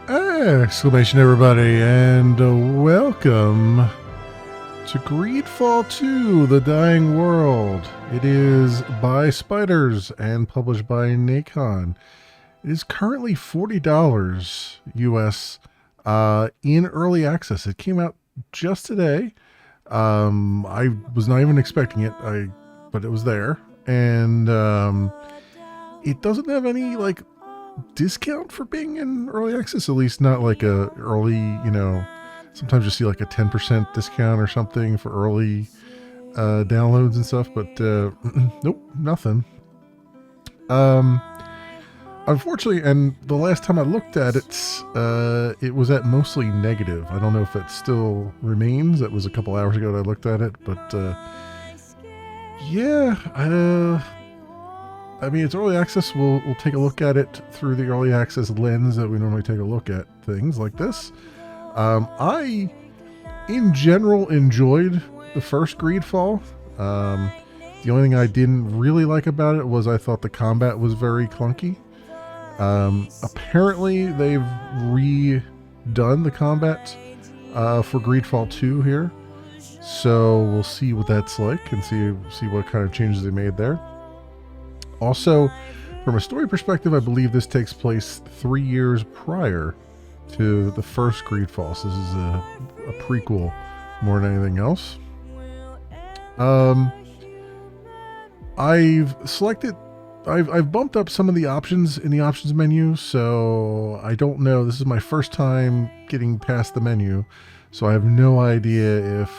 Exclamation everybody, and welcome to GreedFall 2, The Dying World. It is by Spiders and published by Nacon. It is currently $40 US in early access. It came out just today. I was not even expecting it, but it was there. And it doesn't have any discount for being in early access, at least not like a early, sometimes you see like a 10% discount or something for early downloads and stuff, but nope, nothing. Unfortunately, and the last time I looked at it, it was at mostly negative. I don't know if it still remains. It was a couple hours ago that I looked at it, but yeah, I mean, it's early access. We'll take a look at it through the early access lens that we normally take a look at things like this. I, in general, enjoyed the first GreedFall. The only thing I didn't really like about it was I thought the combat was very clunky. Apparently, they've redone the combat for GreedFall 2 here. So we'll see what that's like and see what kind of changes they made there. Also, from a story perspective, I believe this takes place 3 years prior to the first GreedFall. So this is a prequel more than anything else. I've bumped up some of the options in the options menu, so I don't know. This is my first time getting past the menu, so I have no idea if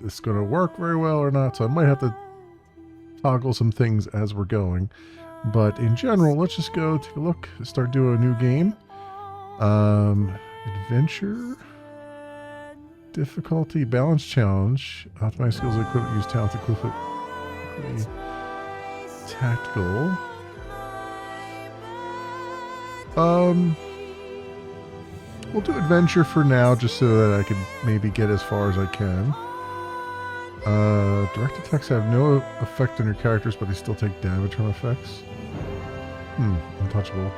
it's going to work very well or not. So I might have to toggle some things as we're going, but in general, let's just go take a look, start doing a new game. Adventure, difficulty, balance challenge, optimize skills and equipment, use talents, equipment, tactical. We'll do adventure for now, just so that I can maybe get as far as I can. Direct attacks have no effect on your characters, but they still take damage from effects. Untouchable.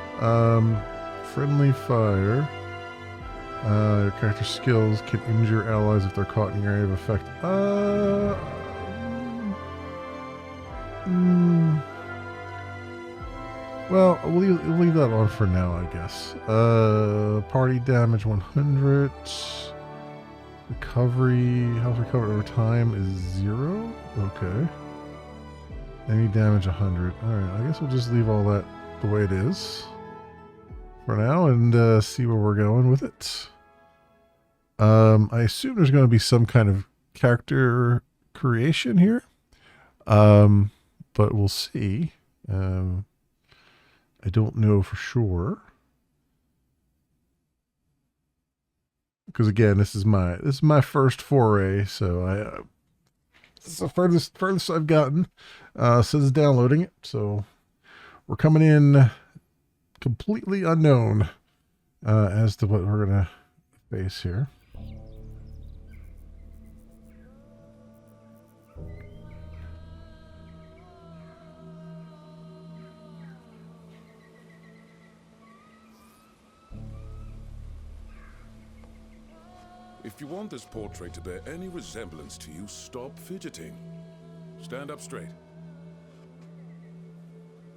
Friendly fire. Your character skills can injure allies if they're caught in your area of effect. Well, we'll leave that on for now, I guess. Party damage 100. Recovery, health recovered over time is 0. Okay. Any damage 100. Alright, I guess we'll just leave all that the way it is for now and see where we're going with it. I assume there's going to be some kind of character creation here. But we'll see. I don't know for sure. Because again, this is my first foray, so this is the furthest I've gotten since downloading it. So we're coming in completely unknown as to what we're gonna face here. If you want this portrait to bear any resemblance to you, stop fidgeting. Stand up straight.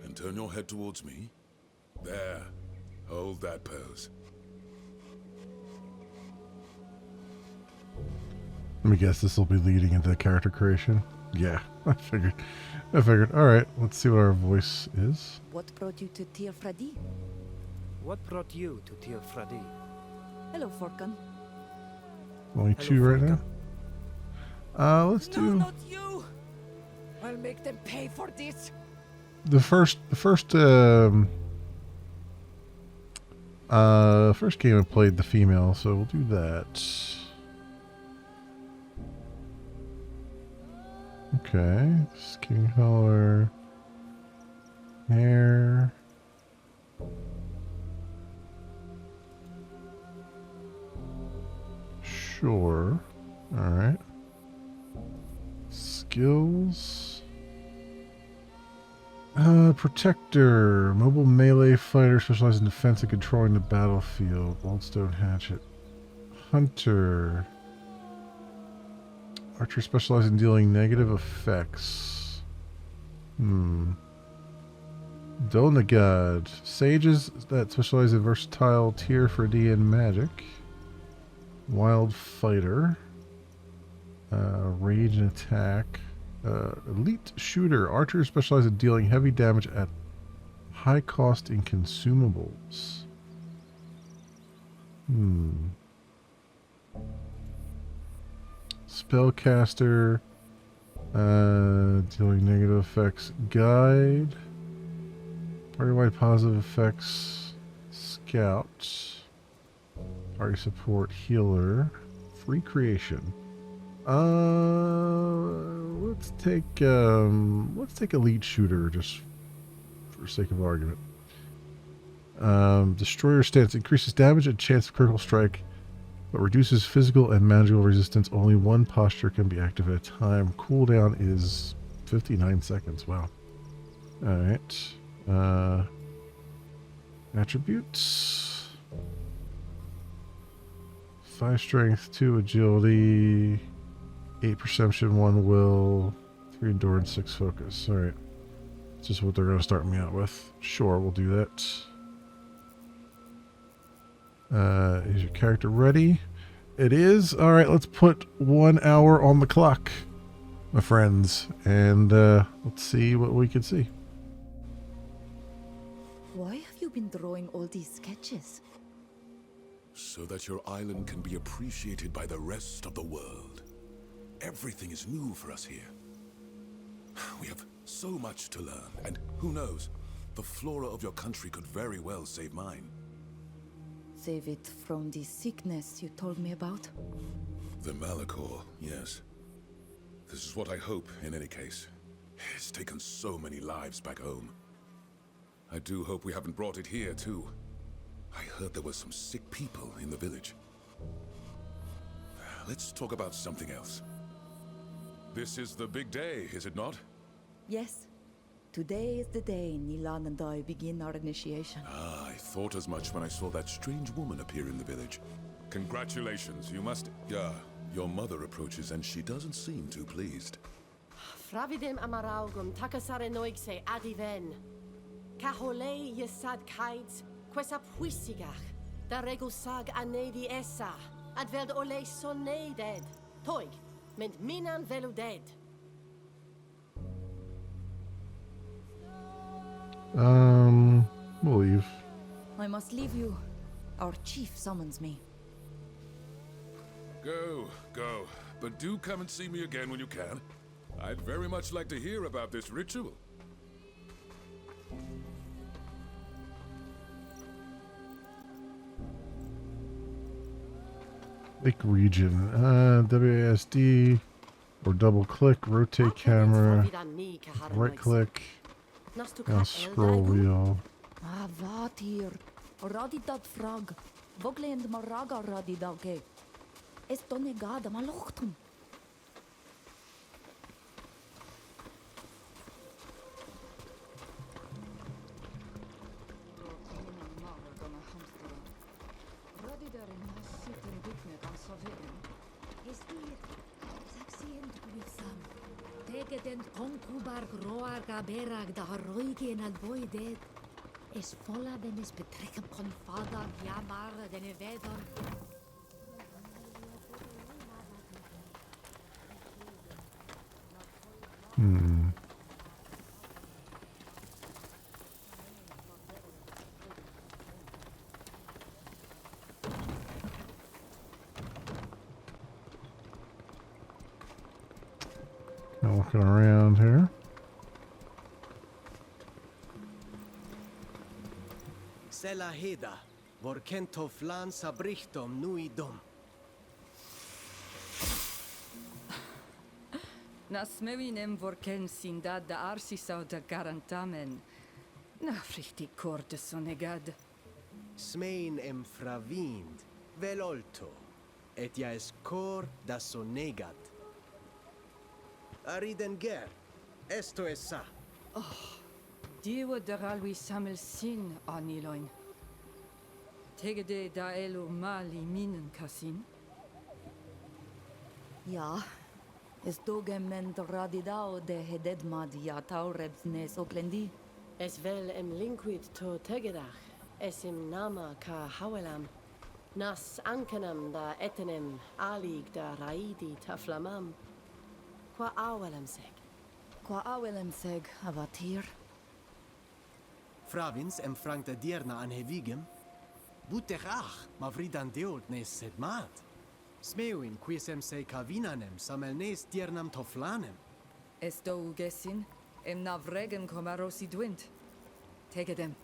And turn your head towards me. There. Hold that pose. Let me guess, this will be leading into the character creation. Yeah, I figured. All right, let's see what our voice is. What brought you to Tir Fradi? What brought you to Tir Fradi? Hello, Forkan. Only two right now. Let's do. No, not you! I'll make them pay for this. The first game I played the female, so we'll do that. Okay, skin color, hair. Sure. All right. Skills. Protector. Mobile melee fighter specialized in defense and controlling the battlefield. Wildstone hatchet. Hunter. Archer specialized in dealing negative effects. Donagad. Sages that specialize in versatile tier for D and magic. Wild fighter. Rage and attack. Elite shooter. Archer specialized in dealing heavy damage at high cost in consumables. Spellcaster. Dealing negative effects. Guide. Party-wide positive effects. Scout. Party support. Healer. Free creation. Let's take elite shooter just for sake of argument. Destroyer stance increases damage and chance of critical strike, but reduces physical and magical resistance. Only one posture can be active at a time. Cooldown is 59 seconds. Wow. Alright. Attributes. 5 strength, 2 agility, 8 perception, 1 will, 3 endurance, 6 focus. Alright. That's just what they're going to start me out with. Sure, we'll do that. Is your character ready? It is. Alright, let's put 1 hour on the clock, my friends. And let's see what we can see. Why have you been drawing all these sketches? So that your island can be appreciated by the rest of the world. Everything is new for us here. We have so much to learn, and who knows, the flora of your country could very well save mine. Save it from the sickness you told me about? The Malachor, yes. This is what I hope, in any case. It's taken so many lives back home. I do hope we haven't brought it here, too. I heard there were some sick people in the village. Let's talk about something else. This is the big day, is it not? Yes. Today is the day Nilan and I begin our initiation. Ah, I thought as much when I saw that strange woman appear in the village. Congratulations, you must... Yeah, your mother approaches and she doesn't seem too pleased. Fravidem amaraugum takasare noigse adiven. Kahole yesad kites, quesa puisigach. Da regusag anedi essa. Adveld ole sonne dead. Toig, ment minan velu dead. We'll leave. I must leave you. Our chief summons me. Go, go. But do come and see me again when you can. I'd very much like to hear about this ritual. Lake region. WASD or double click, rotate camera, right click, now scroll wheel. Ah, wat hier. Radi dat frag. Voglend maraga radi dalke. Esto negada malochtum. Den konkubar groar gaberag da roige en al voidet. Es volla den es betrekken kon vader jamar den evedon. Now looking around here. Sela heda, vorkento flan sabrichtom nuidom. Nasmevinem vorken sindad da arsisau da garantamen. Na frichti korte sonegad. Smein em fravind, velolto, et ja es cor da sonegat. Ariden ger, esto es sa. Diwa daralwi samel sin aniloin. Tegede da elo mali minen kasin. Ja, es dogement radidao de hededmad ja taurebs nes oklendi. Es vel linquid to tegedach, es im nama ka hawelam. Nas ankenam da etenem alig da raidi ta flamam. Qua awelam seg. Qua awelem seg avatir. Fravins frank de dierna an hevigem. Butech ach, ma vridan deolt nes sed mat. Smeuin quisem se kavinanem samel nes diernam toflanem. Esto ugesin, em navregen komarosi dwint. Tegedem.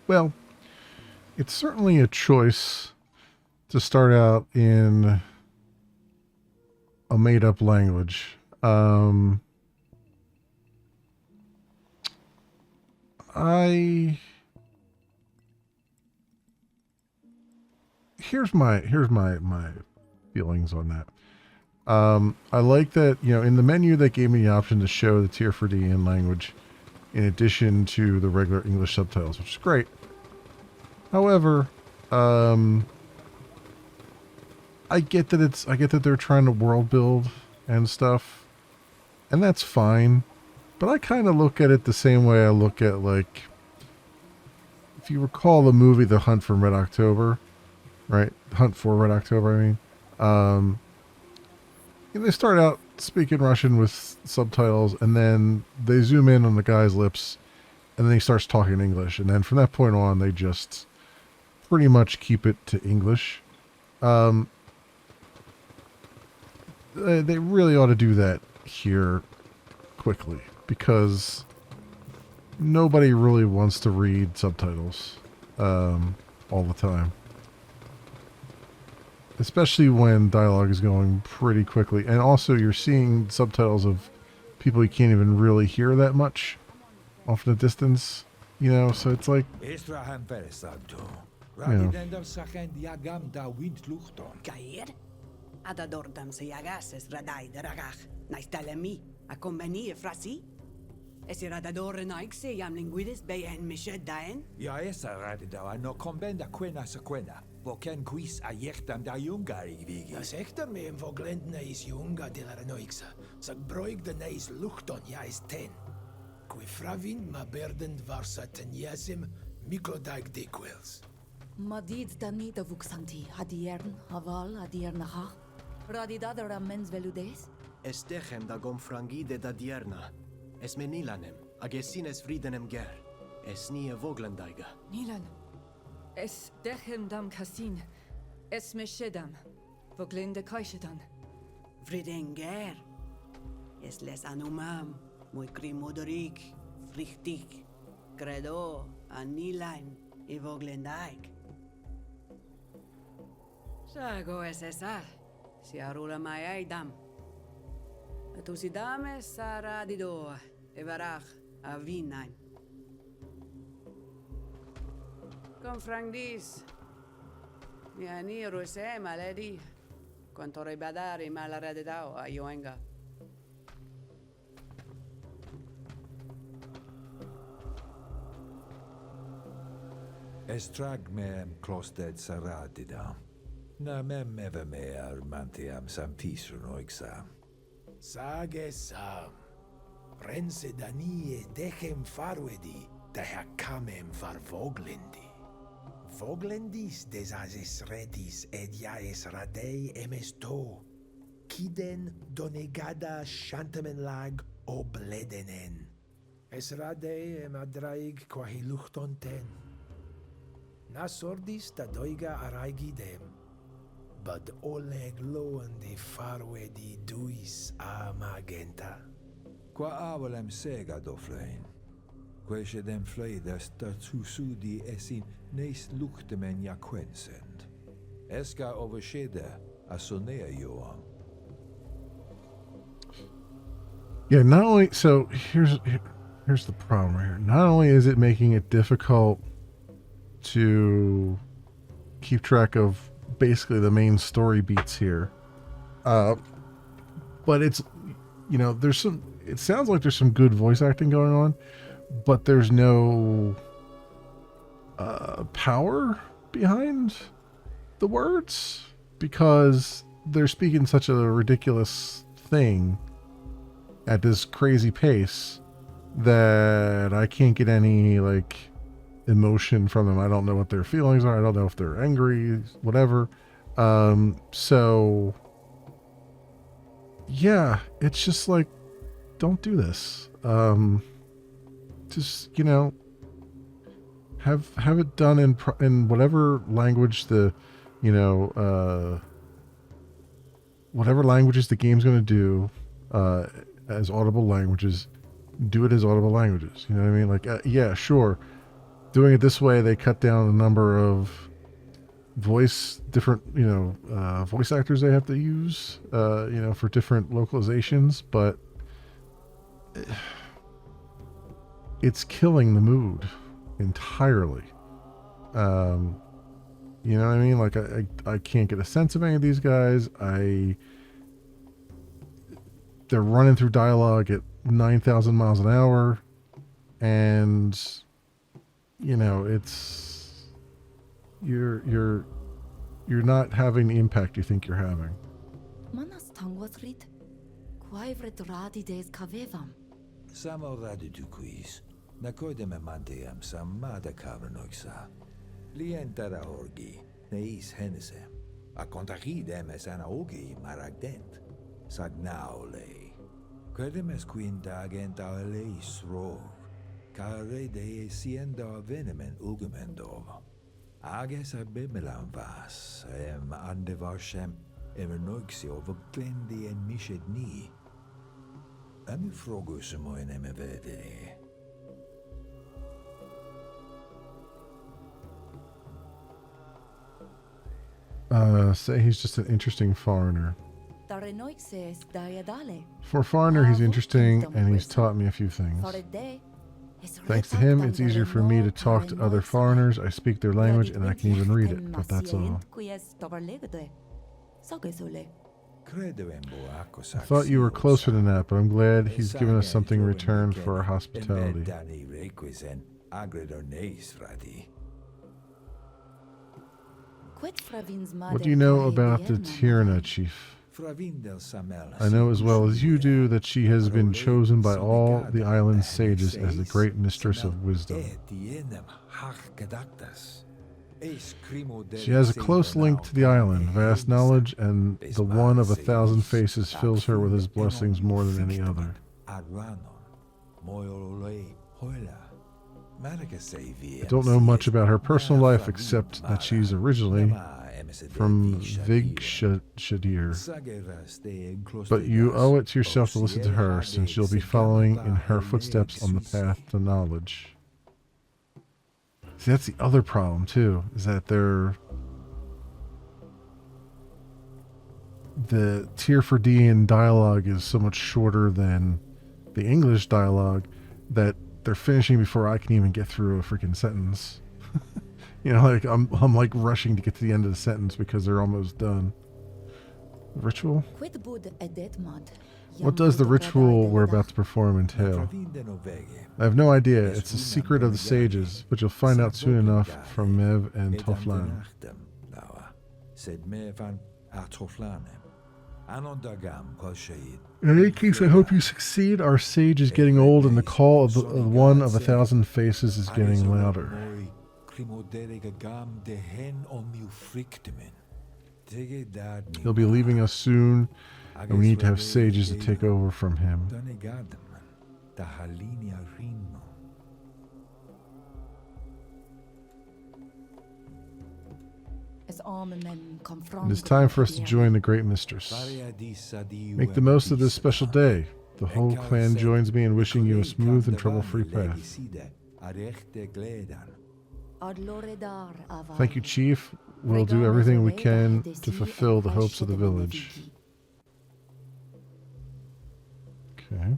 Well, it's certainly a choice to start out in a made-up language. Here's my feelings on that. I like that, in the menu that gave me the option to show the tier for D in language in addition to the regular English subtitles, which is great. However, I get that they're trying to world build and stuff, and that's fine. But I kind of look at it the same way I look at, like, if you recall the movie The Hunt for Red October, right? Hunt for Red October, I mean. They start out speaking Russian with subtitles, and then they zoom in on the guy's lips, and then he starts talking English. And then from that point on, they just pretty much keep it to English. They really ought to do that here quickly, because nobody really wants to read subtitles all the time. Especially when dialogue is going pretty quickly. And also you're seeing subtitles of people you can't even really hear that much off in the distance. So it's like... Adadordam se agases radai de ragach, naistalemi, a compagnie frasi? Es radadore naikse jam linguides bei en mished daen? Ja, esa radida, no combenda quena sequena. Voken quis a jechtam da jungari vigi. Das echter me em voglendna is junga de la renoixa. Sag broig de neis luchton ja is ten. Qui fravin ma berdend varsa tenjasim miklodaik dequils. Madid danita vuxanti, adiern, aval, adiernacha. Radidadara mens veludes? Estechem da gomfrangide da dierna. Es menilanem, agesines fridenem ger. Es nie voglendaiga. Nilan. Es dechem dam kasin. Es meshedam. Voglende kaishedan. Fridenger. Es les anumam. Muy crimodorik. Frichtik. Credo. Anilain. E voglendaik. Sago es esa. Si arula mai aidam. Tu si dame sara di doa. E varach a vinain. Con frangdis. Mi aniro se maledi. Quanto ribadari malaredao a yoenga. Estrag meem klosted saradida. Na mem eve mear mantiam sampisur oixa. Sage sam. Rense danie dechem farwedi, daher camem farvoglendi. Voglendis desases redis ediaes radei emesto. Kiden donegada shantamen lag obledenen. Es radei emadraig quahi luchton ten. Nasordis ta doiga araigidem. Bud oleg loandi farwedi duis a magenta. Qua avalem sega doflein. Quae dem fleidas dat susudi esin neis luchtemen jaquensend. Esca overshede asonea joam. Yeah, not only... So, here's the problem right here. Not only is it making it difficult to keep track of basically the main story beats here, but it's you know, there's some, it sounds like there's some good voice acting going on, but there's no power behind the words because they're speaking such a ridiculous thing at this crazy pace that I can't get any like emotion from them. I don't know what their feelings are. I don't know if they're angry, whatever. So yeah, it's just like, don't do this. Just, you know, have it done in whatever language the, you know, whatever languages the game's going to do, as audible languages, do it as audible languages. You know what I mean? Like, yeah, sure. Doing it this way, they cut down the number of different, you know, voice actors they have to use, you know, for different localizations, but it's killing the mood entirely. You know what I mean? Like, I can't get a sense of any of these guys. They're running through dialogue at 9,000 miles an hour, and you know, it's you're not having the impact you think you're having. Manas tangwasrit, quaivret radides kavevam. Samo radiduquis, nakoidem manteam samada kavranoxa. Lientara orgi, neis henese, a contagidem es anaogi maragdent, sagnaole. Quedemes quindagent aeleis rov, care de siendo venemen ugemendo. Ages abimelam vas, andevarsem, evernoixio voglendi en mishedni. Ami frogusimo in emevedere. Say he's just an interesting foreigner. Tarenoixes dayadale. For a foreigner, he's interesting, and he's taught me a few things. Thanks to him, it's easier for me to talk to other foreigners. I speak their language, and I can even read it, but that's all. I thought you were closer than that, but I'm glad he's given us something in return for our hospitality. What do you know about the Tirna, Chief? I know as well as you do that she has been chosen by all the island's sages as the great mistress of wisdom. She has a close link to the island, vast knowledge, and the one of 1,000 faces fills her with his blessings more than any other. I don't know much about her personal life except that she's originally from Vigshadir. But you owe it to yourself to listen to her, since you'll be following in her footsteps on the path to knowledge. See, that's the other problem, too, is that the Tirfordian dialogue is so much shorter than the English dialogue that they're finishing before I can even get through a freaking sentence. You know, like I'm like rushing to get to the end of the sentence because they're almost done. Ritual? What does the ritual we're about to perform entail? I have no idea. It's a secret of the sages, but you'll find out soon enough from Mev and Toflan. In any case, I hope you succeed. Our sage is getting old, and the call of the one of 1,000 faces is getting louder. He'll be leaving us soon, and we need to have sages to take over from him. It is time for us to join the Great Mistress. Make the most of this special day. The whole clan joins me in wishing you a smooth and trouble-free path. Thank you, Chief. We'll do everything we can to fulfill the hopes of the village. Okay.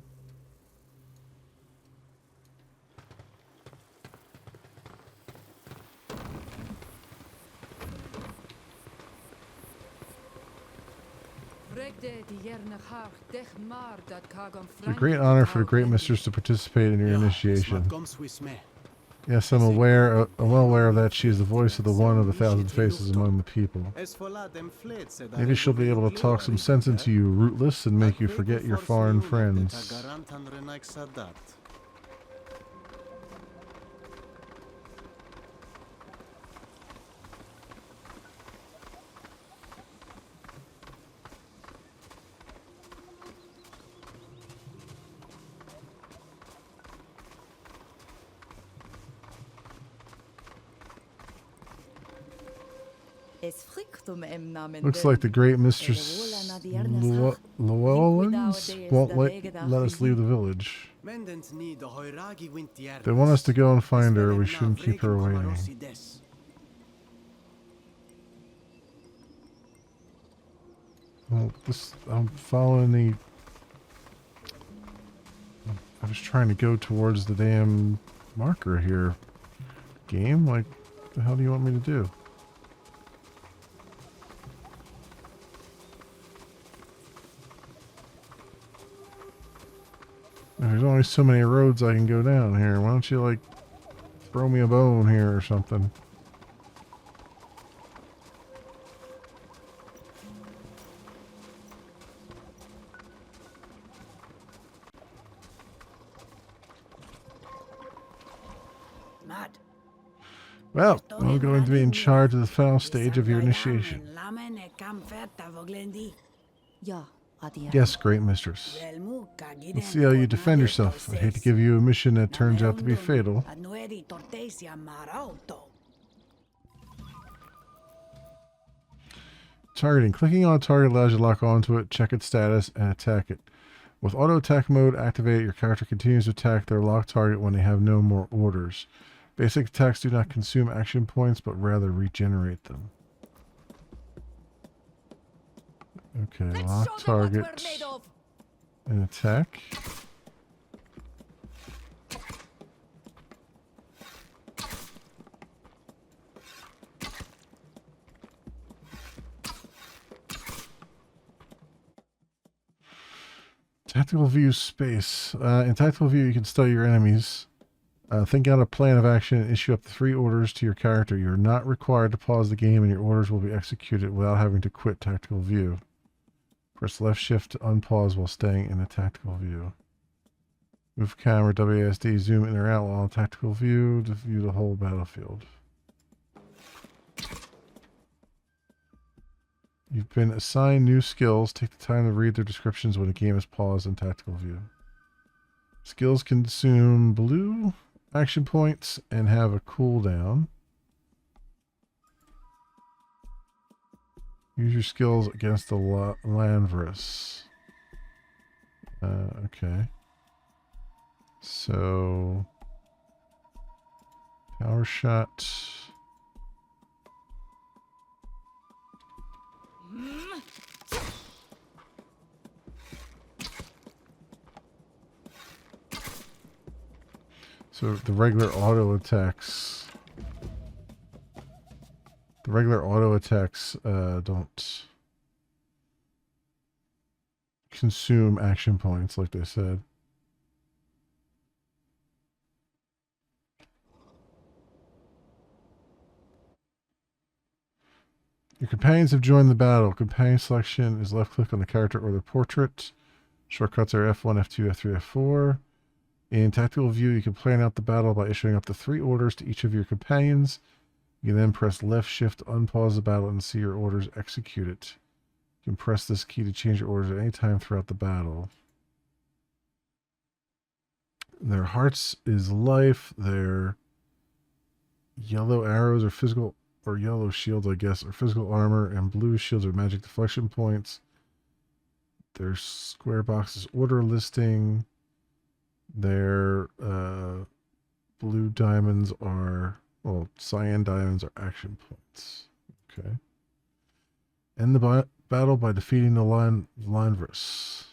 It's a great honor for the Great Mistress to participate in your initiation. Yes, I'm well aware of that. She is the voice of the one of a thousand faces among the people. Maybe she'll be able to talk some sense into you, rootless, and make you forget your foreign friends. Looks like the Great Mistress Llewellyn's won't let us leave the village. They want us to go and find her. We shouldn't keep her waiting. Well, I'm following the... I was trying to go towards the damn marker here. Game? Like, what the hell do you want me to do? There's only so many roads I can go down here. Why don't you, like, throw me a bone here or something? Well, I'm going to be in charge of the final stage of your initiation. Yes, Great Mistress. Let's see how you defend yourself. I hate to give you a mission that turns out to be fatal. Targeting. Clicking on a target allows you to lock onto it, check its status, and attack it. With auto attack mode activated, your character continues to attack their locked target when they have no more orders. Basic attacks do not consume action points, but rather regenerate them. Okay, lock target and attack. Tactical view space. In tactical view, you can study your enemies. Think out a plan of action and issue up to 3 orders to your character. You're not required to pause the game and your orders will be executed without having to quit tactical view. Press left shift to unpause while staying in a tactical view. Move camera, WASD, zoom in or out while in tactical view to view the whole battlefield. You've been assigned new skills. Take the time to read their descriptions when a game is paused in tactical view. Skills consume blue action points and have a cooldown. Use your skills against the Landverse. Okay. So... Power shot... So the regular auto attacks don't consume action points like they said. Your companions have joined the battle. Companion selection is left click on the character or their portrait. Shortcuts are F1, F2, F3, F4. In tactical view, you can plan out the battle by issuing up to 3 orders to each of your companions. You can then press left shift to unpause the battle and see your orders executed. You can press this key to change your orders at any time throughout the battle. Their hearts is life. Their yellow arrows are physical, or yellow shields, I guess, are physical armor, and blue shields are magic deflection points. Their square box is order listing. Their blue diamonds are, well, cyan diamonds are action points. Okay. End the battle by defeating the Landverse.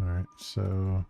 Alright, so...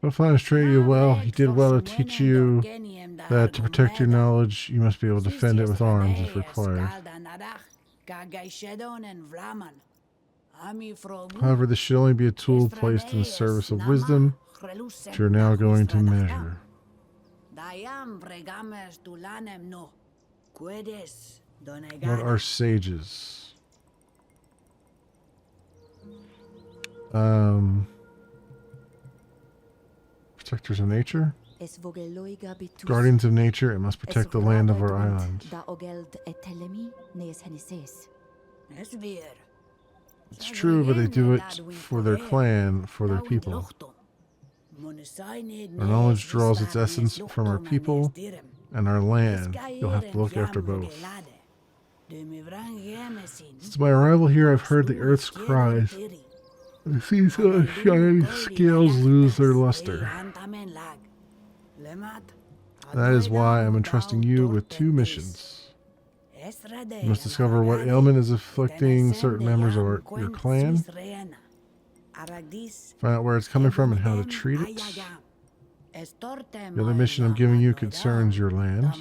Toflan has trained you well. He did well to teach you that to protect your knowledge, you must be able to defend it with arms if required. However, this should only be a tool placed in the service of wisdom, which you're now going to measure. What are sages? Protectors of nature? Guardians of nature, it must protect the land of our island. It's true, but they do it for their clan, for their people. Our knowledge draws its essence from our people and our land. You'll have to look after both. Since my arrival here, I've heard the earth's cries. I see the shining scales lose their luster. That is why I'm entrusting you with 2 missions. You must discover what ailment is afflicting certain members of your clan. Find out where it's coming from and how to treat it. The other mission I'm giving you concerns your land.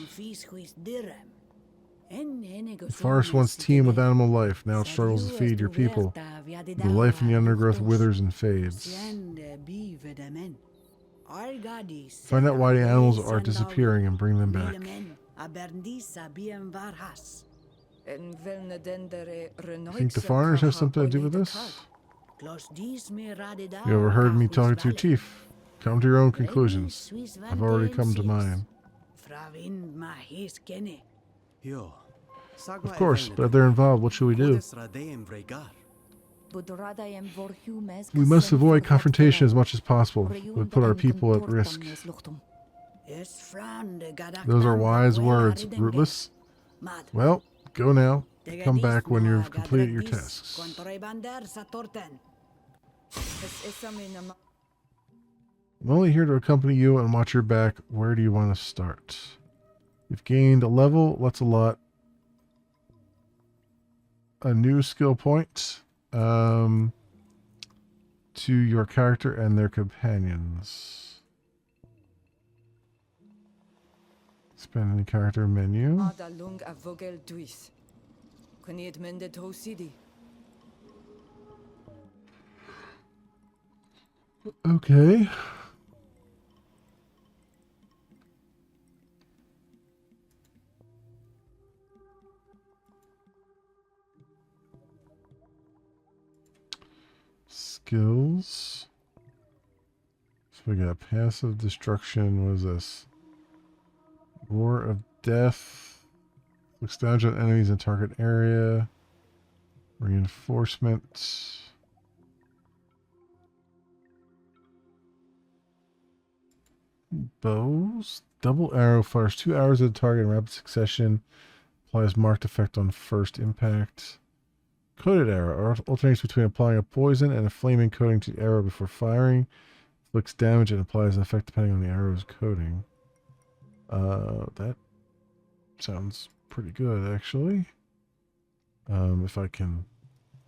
The forest once teemed with animal life. Now it struggles to feed your people. The life in the undergrowth withers and fades. Find out why the animals are disappearing and bring them back. Think the foreigners have something to do with this? You overheard me talking to your chief. Come to your own conclusions. I've already come to mine. Of course, but if they're involved, what should we do? We must avoid confrontation as much as possible. It would put our people at risk. Those are wise words, Rootless. Well, go now. Come back when you've completed your tasks. I'm only here to accompany you and watch your back. Where do you want to start? You've gained a level. That's a lot. A new skill point to your character and their companions. Expand any character menu. Okay. Skills. So we got passive destruction. What is this? Roar of Death. Looks down on enemies in target area. Reinforcement. Bows. Double arrow fires 2 arrows at a target in rapid succession. Applies marked effect on first impact. Coated arrow alternates between applying a poison and a flaming coating to the arrow before firing. Inflicts damage and applies an effect depending on the arrow's coating. That sounds pretty good, actually. If I can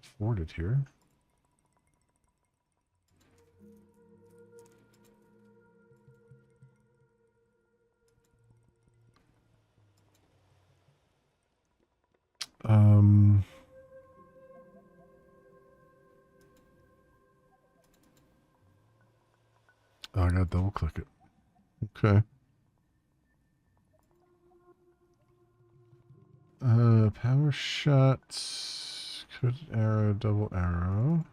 afford it here. Oh, I gotta double click it. Okay. Power shots, could arrow, double arrow.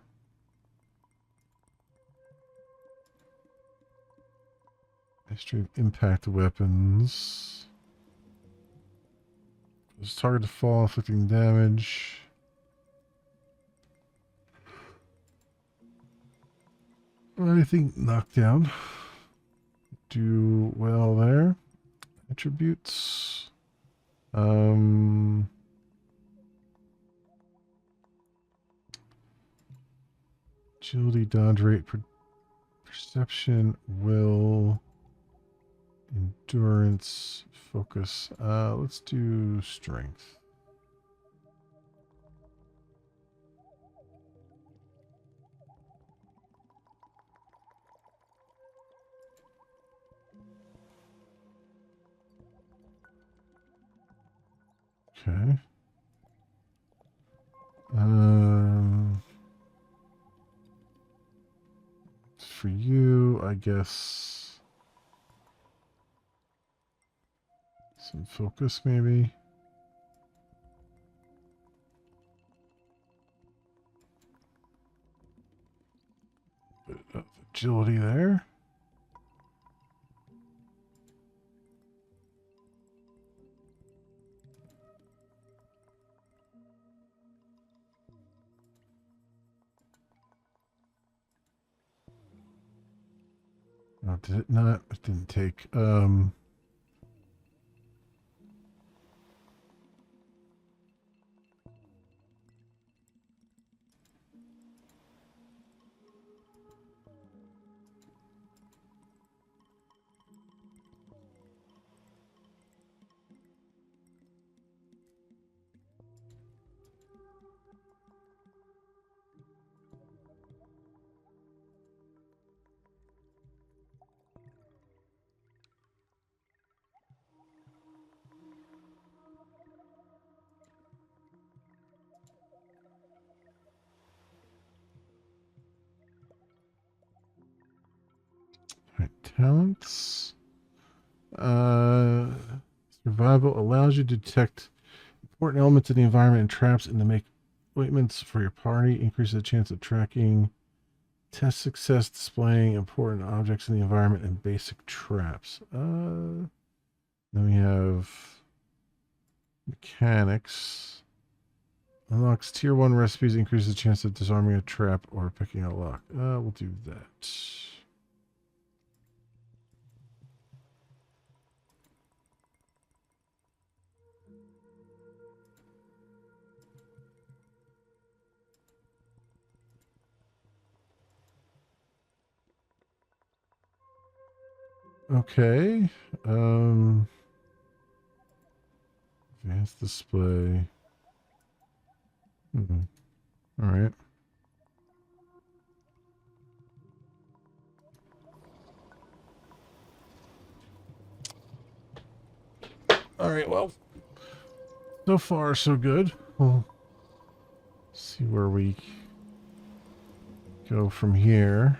History of impact weapons. Cause target to fall, inflicting damage. I think knockdown. Do well there. Attributes. Agility, dodge rate, perception, will, endurance, focus. Let's do strength. Okay. For you, I guess some focus maybe. Bit of agility there. Oh, did it not? It didn't take. Right, talents. Survival allows you to detect important elements in the environment and traps and to make appointments for your party. Increases the chance of tracking. Test success displaying important objects in the environment and basic traps. Then we have mechanics. Unlocks tier 1 recipes, increases the chance of disarming a trap or picking a lock. We'll do that. Okay. Advanced display. All right. All right, well, so far so good. We'll see where we go from here.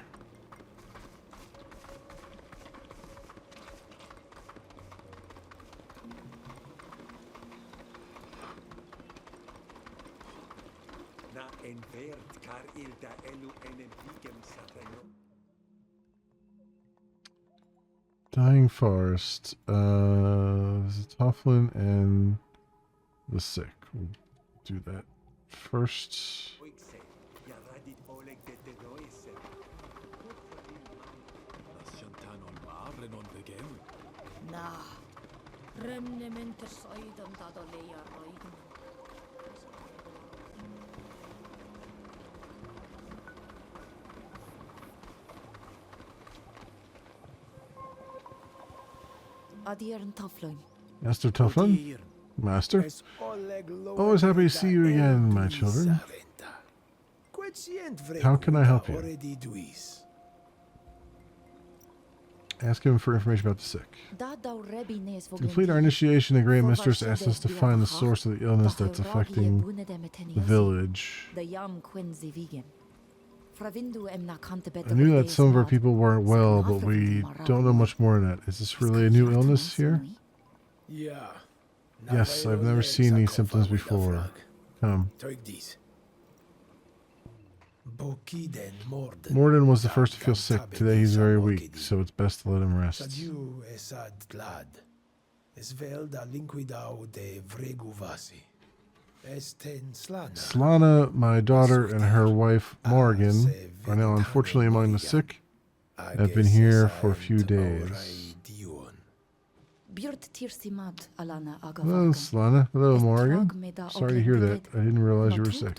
Dying Forest. There's a Toughlin and the Sick. We'll do that first. Nah. Remnimenter soidum dadolea roidum. Adiern Toughlin. Master Toughlin? Master? Always happy to see you again, my children. How can I help you? Ask him for information about the sick. Complete our initiation, the Great Mistress asked us to find the source of the illness that's affecting the village. I knew that some of our people weren't well, but we don't know much more than that. Is this really a new illness here? Yes, I've never seen these symptoms before. Come. Morden was the first to feel sick. Today he's very weak, so it's best to let him rest. Slana, my daughter, and her wife, Morgan, are now unfortunately among the sick. I've been here for a few days. Hello, Slana. Hello, Morgan. Sorry to hear that. I didn't realize you were sick.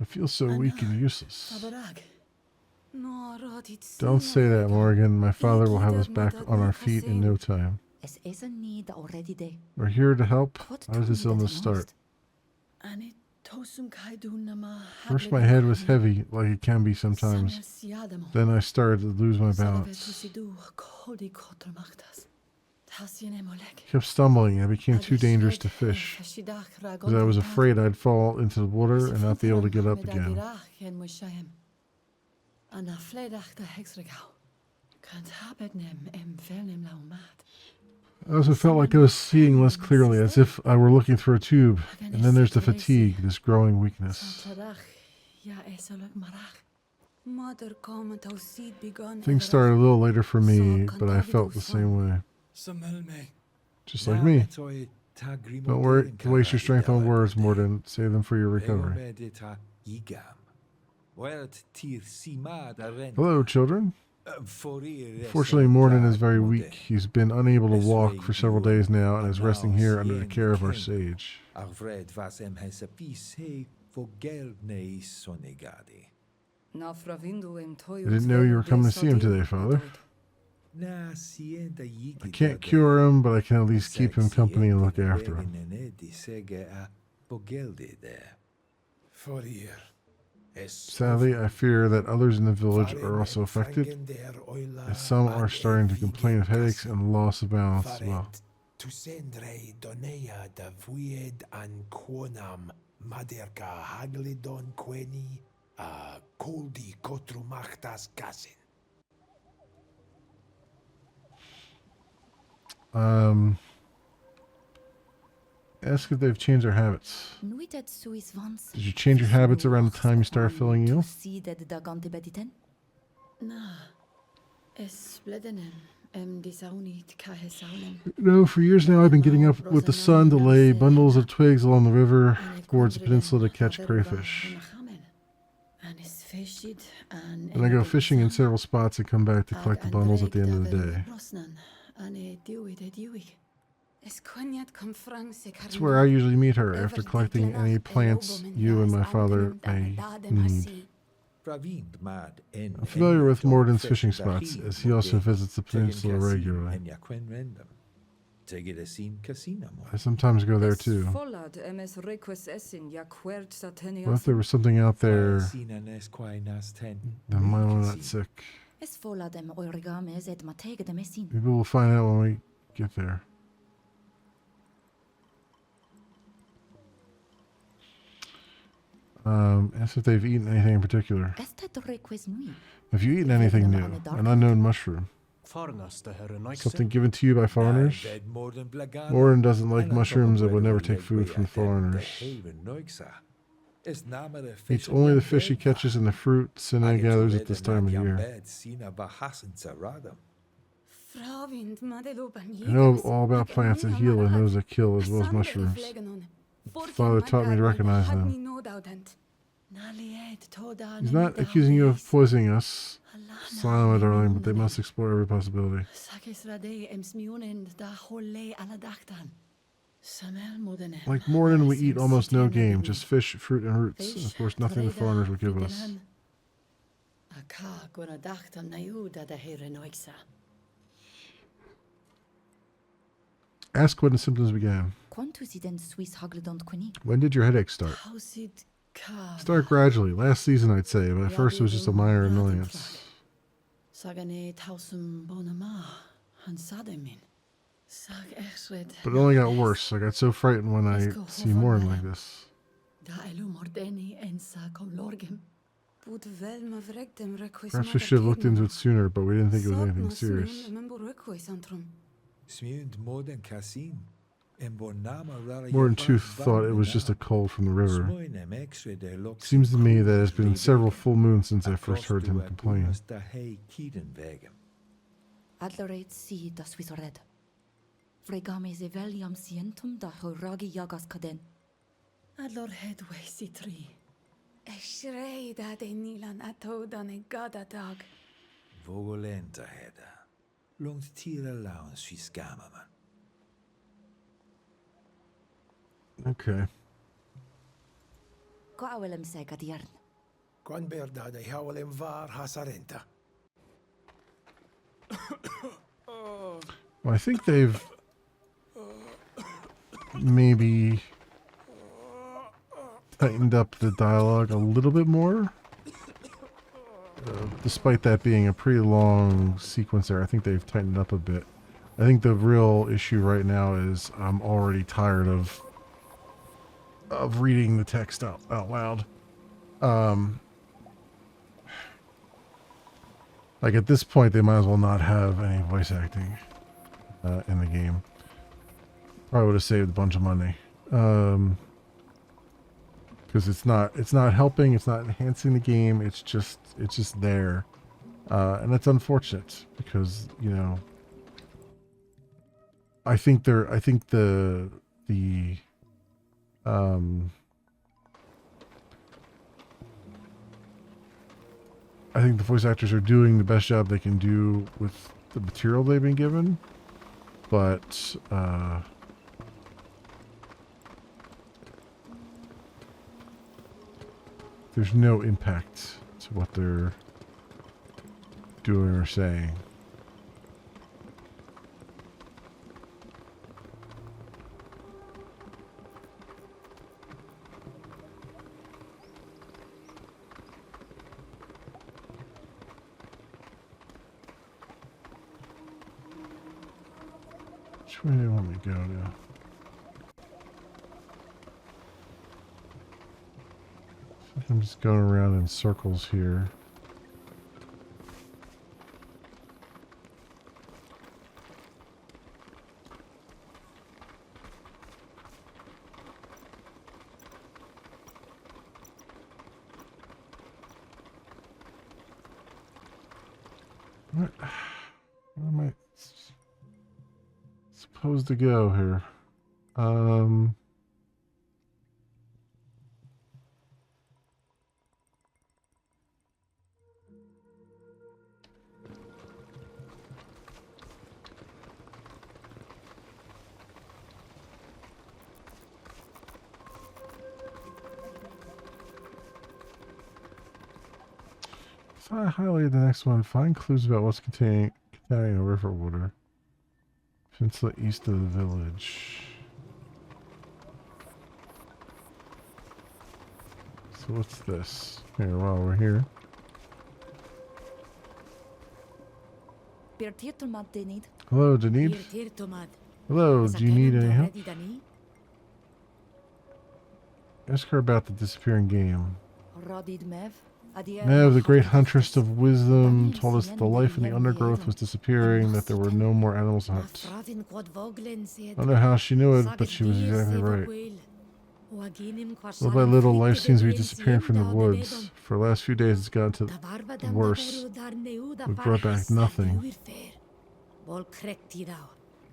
I feel so weak and useless. Don't say that, Morgan. My father will have us back on our feet in no time. We're here to help. How did this illness start? First my head was heavy, like it can be sometimes. Then I started to lose my balance. Kept stumbling, and it became too dangerous to fish, because I was afraid I'd fall into the water and not be able to get up again. I also felt like I was seeing less clearly, as if I were looking through a tube. And then there's the fatigue, this growing weakness. Things started a little later for me, but I felt the same way. Just like me. Don't worry, waste your strength on words, Morden. Save them for your recovery. Hello, children. Fortunately, Morden is very weak. He's been unable to walk for several days now and is resting here under the care of our sage. I didn't know you were coming to see him today, Father. I can't cure him, but I can at least keep him company and look after him. Sadly, I fear that others in the village are also affected, as some are starting to complain of headaches and loss of balance as well. Ask if they've changed their habits. Did you change your habits around the time you started feeling ill? No, for years now I've been getting up with the sun to lay bundles of twigs along the river towards the peninsula to catch crayfish. Then I go fishing in several spots and come back to collect the bundles at the end of the day. That's where I usually meet her, after collecting any plants you and my father may need. I'm familiar with Morden's fishing spots, as he also visits the peninsula regularly. I sometimes go there too. What if there was something out there that might I'm not sick? Maybe we'll find out when we get there. Ask if they've eaten anything in particular. Have you eaten anything new? An unknown mushroom? Something given to you by foreigners? Morden doesn't like mushrooms and would never take food from foreigners. Eats only the fish he catches and the fruit Sine gathers at this time of year. I know all about plants that heal and those that kill, as well as mushrooms. Father taught me to recognize them. He's not accusing you of poisoning us, Slime, my darling, but they must explore every possibility. Like Morden, we eat almost no game, just fish, fruit, and roots, and of course nothing the foreigners would give us. Ask when the symptoms began. When did your headache start? Start gradually. Last season, I'd say, but at first it was just a minor annoyance. But it only got worse. I got so frightened when I see Morden like this. Perhaps we should have looked into it sooner, but we didn't think it was anything serious. Morden too thought it was just a cold from the river. It seems to me that it's been several full moons since I first heard him complain. Okay. Well, I think they've maybe tightened up the dialogue a little bit more. Despite that being a pretty long sequence there, I think they've tightened up a bit. I think the real issue right now is I'm already tired of reading the text out loud. Like at this point, they might as well not have any voice acting in the game. Probably would have saved a bunch of money. Because it's not helping, it's not enhancing the game. It's just there, and it's unfortunate because, you know, I think the voice actors are doing the best job they can do with the material they've been given, but there's no impact to what they're doing or saying. Which way do you want me to go now? I'm just going around in circles here. Where am I supposed to go here? If I highlight the next one, find clues about what's containing a river water. Peninsula east of the village. So what's this? Here, while we're here. Hello, Denise. Hello, do you need any help? Ask her about the disappearing game. Nev, the great huntress of wisdom, told us that the life in the undergrowth was disappearing, that there were no more animals to hunt. I don't know how she knew it, but she was exactly right. Little by little, life seems to be disappearing from the woods. For the last few days, it's gotten to worse. We've brought back nothing. The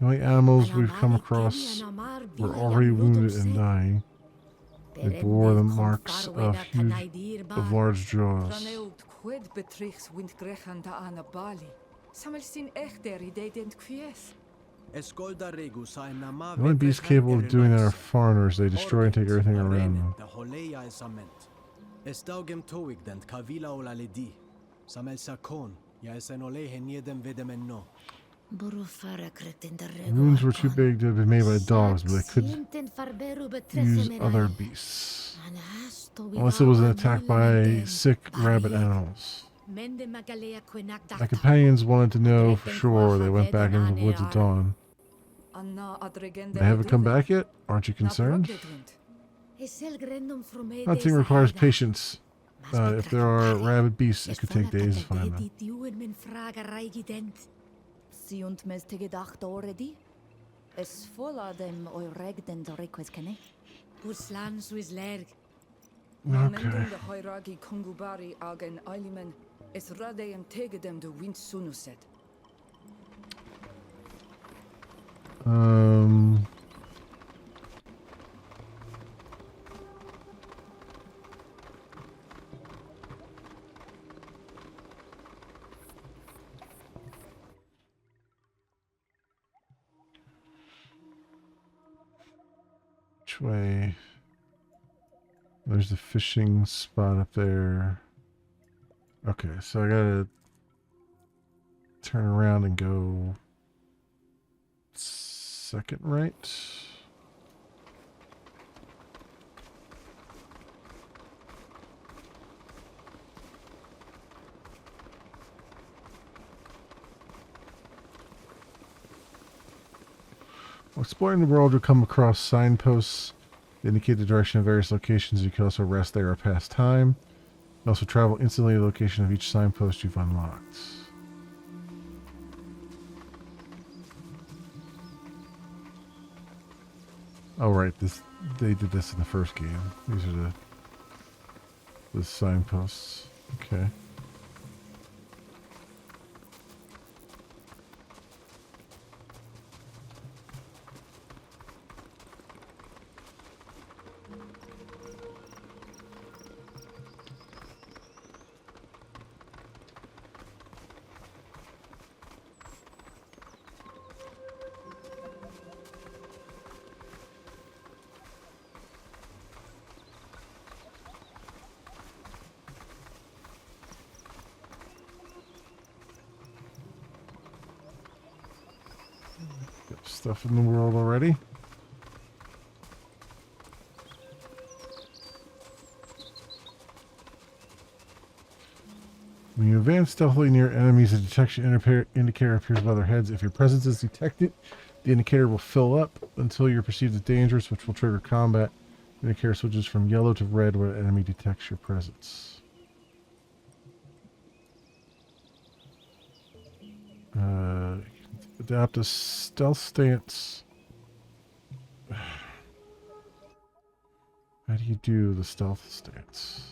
only animals we've come across were already wounded and dying. They bore the marks of large jaws. The only beasts capable of doing that are foreigners. They destroy and take everything around them. The wounds were too big to have been made by dogs, but they could use other beasts. Unless it was an attack by sick rabbit animals. My companions wanted to know for sure. They went back into the woods at dawn. They haven't come back yet? Aren't you concerned? Hunting requires patience. If there are rabid beasts, it could take days to find them. Und mest gedacht already? Es voller dem eureg den request kenne. Puslan suis lerg. Mendung de Hoiragi Kongubari agen Eilimen es radeem tegen dem de wind sunuset. Which way? There's the fishing spot up there. Okay, so I gotta turn around and go second right. While exploring the world, you'll come across signposts that indicate the direction of various locations. You can also rest there or pass time. You can also travel instantly to the location of each signpost you've unlocked. Oh right, they did this in the first game. These are the signposts. Okay. Got stuff in the world already. When you advance stealthily near enemies, a detection indicator appears above their heads. If your presence is detected, the indicator will fill up until you're perceived as dangerous, which will trigger combat. The indicator switches from yellow to red when an enemy detects your presence. Adapt a stealth stance. How do you do the stealth stance?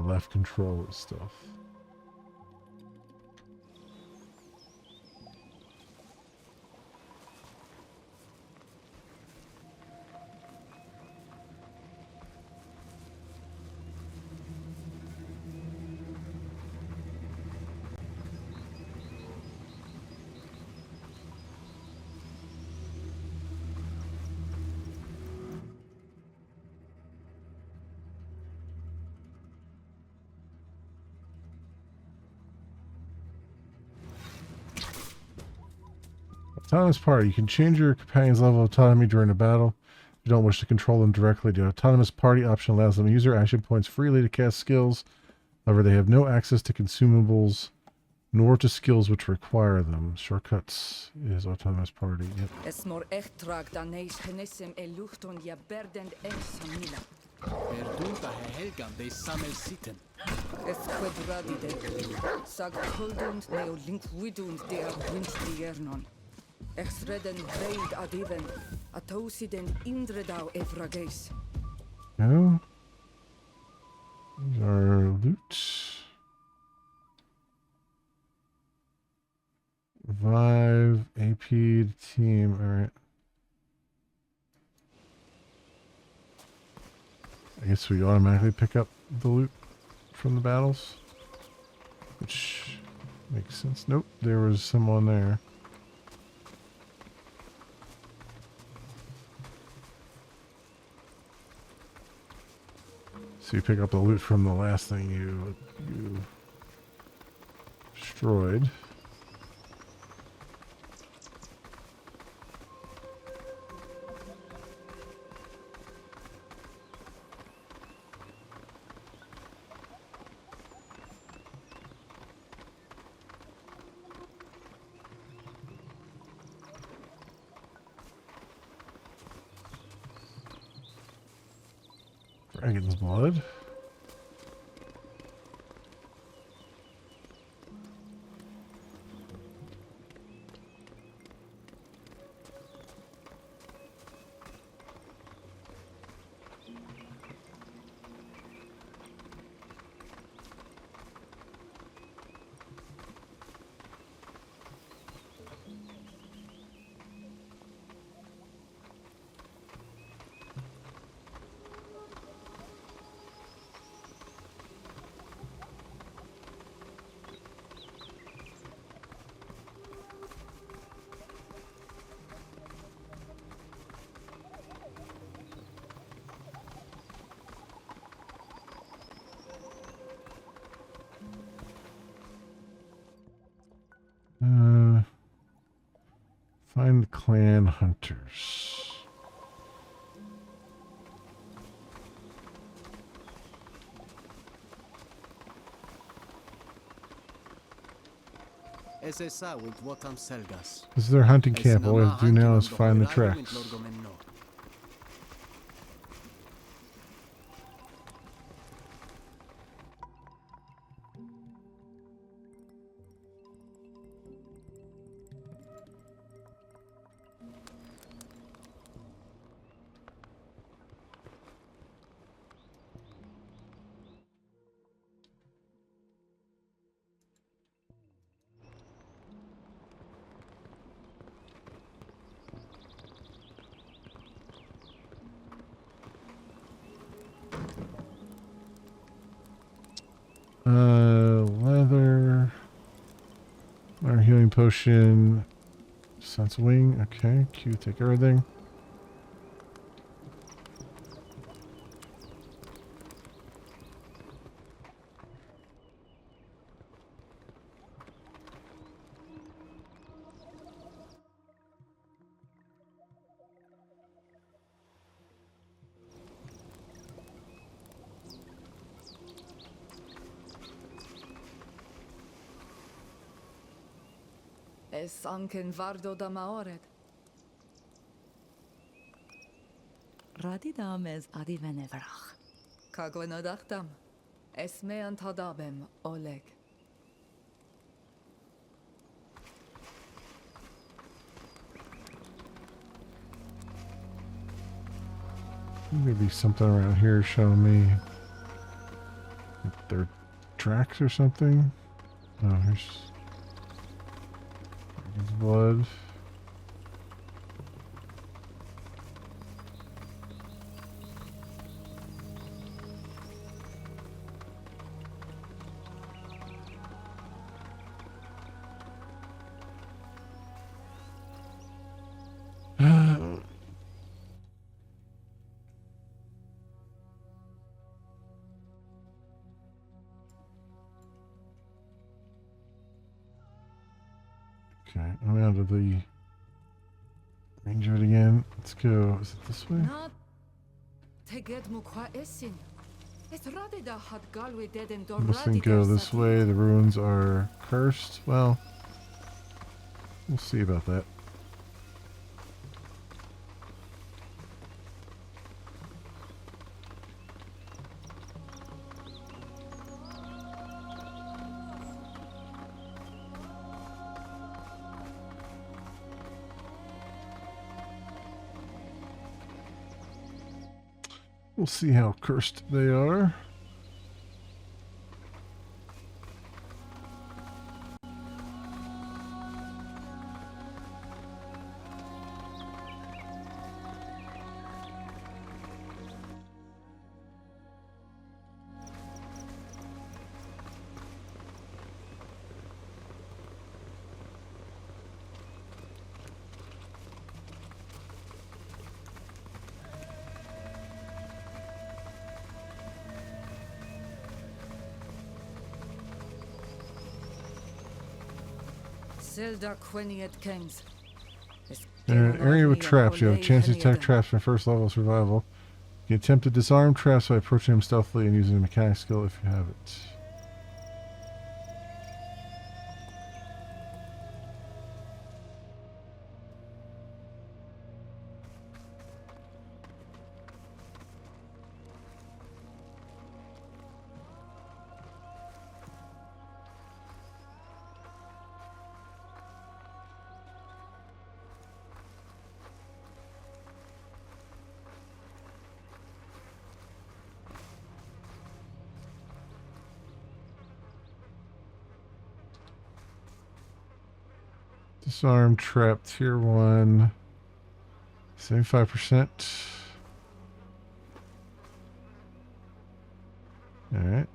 Left control and stuff. Autonomous party. You can change your companion's level of autonomy during a battle. If you don't wish to control them directly, the autonomous party option allows them to use their action points freely to cast skills. However, they have no access to consumables, nor to skills which require them. Shortcuts is autonomous party. Yep. Perdunta helgam de samel sitten. Es quadradide. Sag koldund neolink widund de winstiernon. Exreden veid adiven. Atosiden indredau evrages. No. These are loot. Revive, AP to team. Alright. I guess we automatically pick up the loot from the battles. Which makes sense. Nope, there was someone there. So you pick up the loot from the last thing you destroyed. Dragon's blood. Find the clan hunters. This is their hunting camp. All we have to do now is find the tracks. Leather. Our healing potion. Sense wing. Okay. Q, take everything. Es anken vardo da maoret. Radidam es adivenevrach. Kagwenodachtam. Es me antadabem, Oleg. Maybe something around here showing me their tracks or something. Oh, here's blood. Okay, I'm out of the range of it again. Let's go. Is it this way? Not to get mukwa esin. Es radida had galwe dead and This thing go this way. The ruins are cursed. Well, we'll see about that. We'll see how cursed they are. In an area with traps, you have a chance to detect traps from first level of survival. You can attempt to disarm traps by approaching them stealthily and using a mechanic skill if you have it. Disarm trap tier 1. 75%. Alright.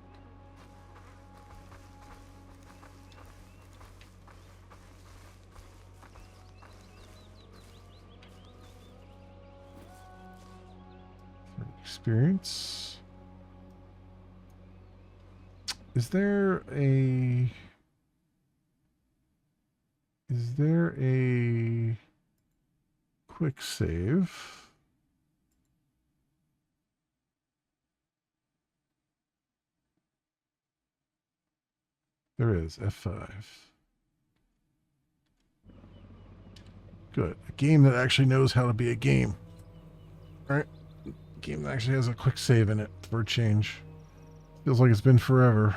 Experience. Is there a quick save. There is F5. Good. A game that actually knows how to be a game. All right. A game that actually has a quick save in it for a change. Feels like it's been forever.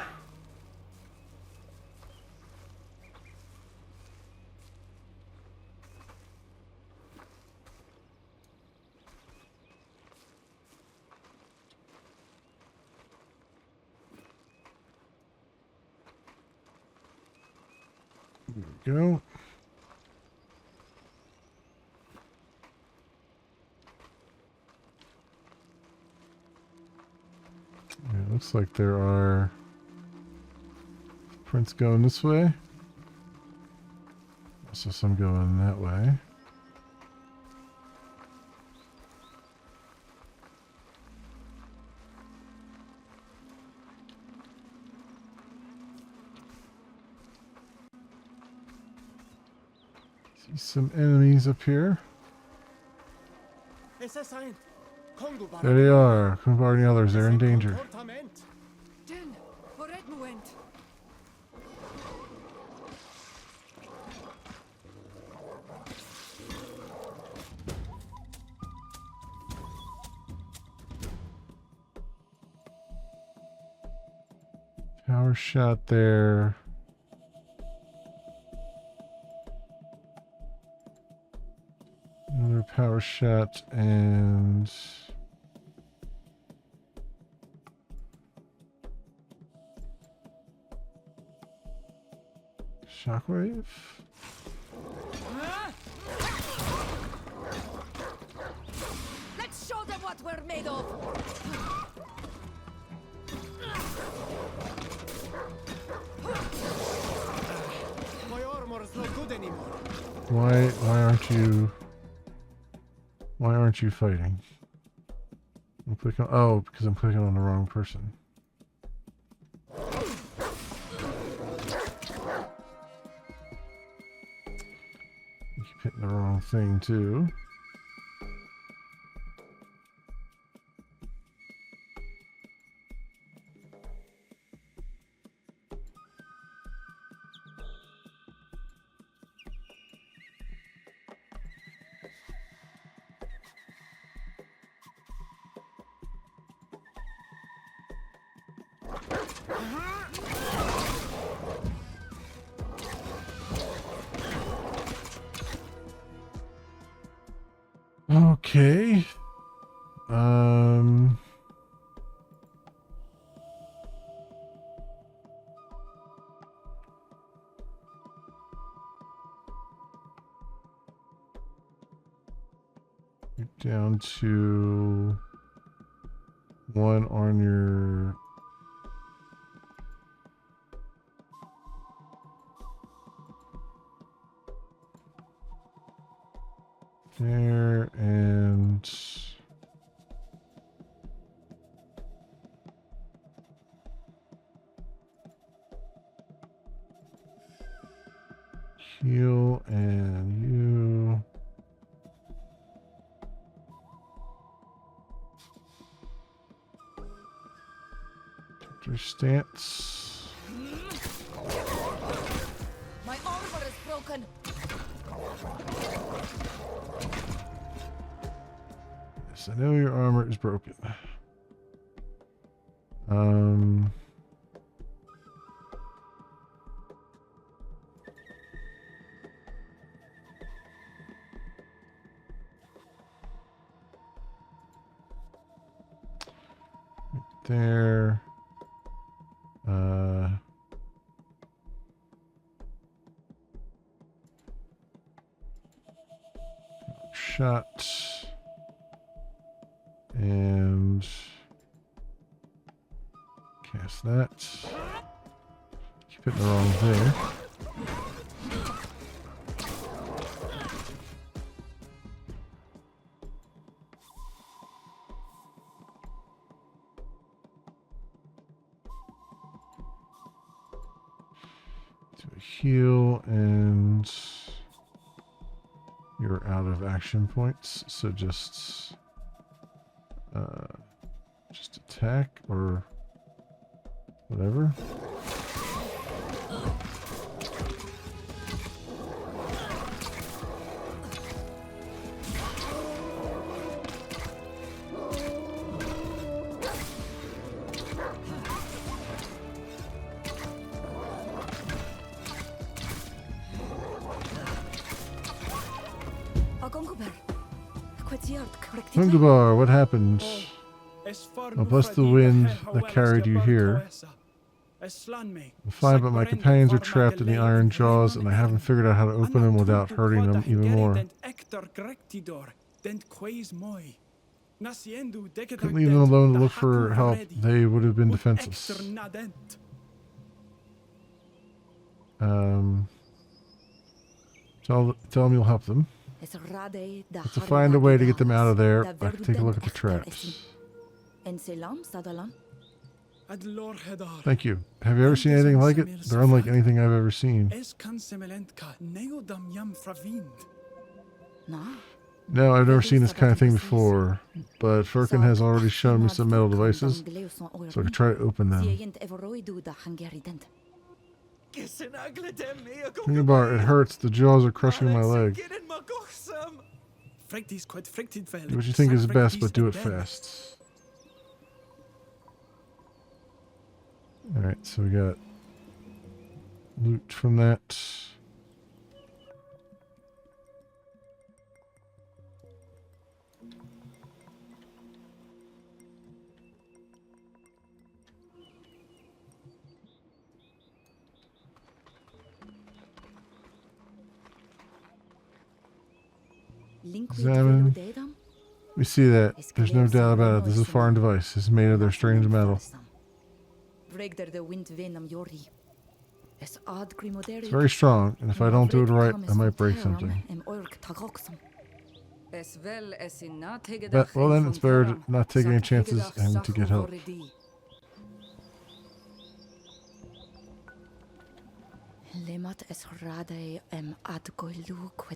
There we go. Yeah, it looks like there are prints going this way. Also some going that way. See some enemies up here. There they are. Kumbar and the others, they're in danger. Den, vooruit moet. Power shot there. Another power shot and shockwave. Let's show them what we're made of. My armor is not good anymore. Why aren't you fighting? I'm clicking, oh, because I'm clicking on the wrong person. You keep hitting the wrong thing too. Okay. You're down to one on your there and heal and you your stance. My armor is broken. Yes, I know your armor is broken. There. Shot. And cast that. Keep hitting the wrong there. Do a heal and You're out of action points, so just attack or whatever. Hungabar, what happened? Oh, bless the wind that carried you here. I'm fine, but my companions are trapped in the iron jaws, and I haven't figured out how to open them without hurting them even more. Couldn't leave them alone to look for help. They would have been defenseless. Tell them you'll help them. But to find a way to get them out of there, I can take a look at the traps. Thank you. Have you ever seen anything like it? They're unlike anything I've ever seen. No, I've never seen this kind of thing before, but Firkin has already shown me some metal devices, so I can try to open them. Hungabar, it hurts. The jaws are crushing my leg. Do what you think is best, but do it fast. Alright, so we got loot from that. Examine. We see that. There's no doubt about it. This is a foreign device. It's made of their strange metal. It's very strong, and if I don't do it right, I might break something. But, well then, it's better to not take any chances and to get help.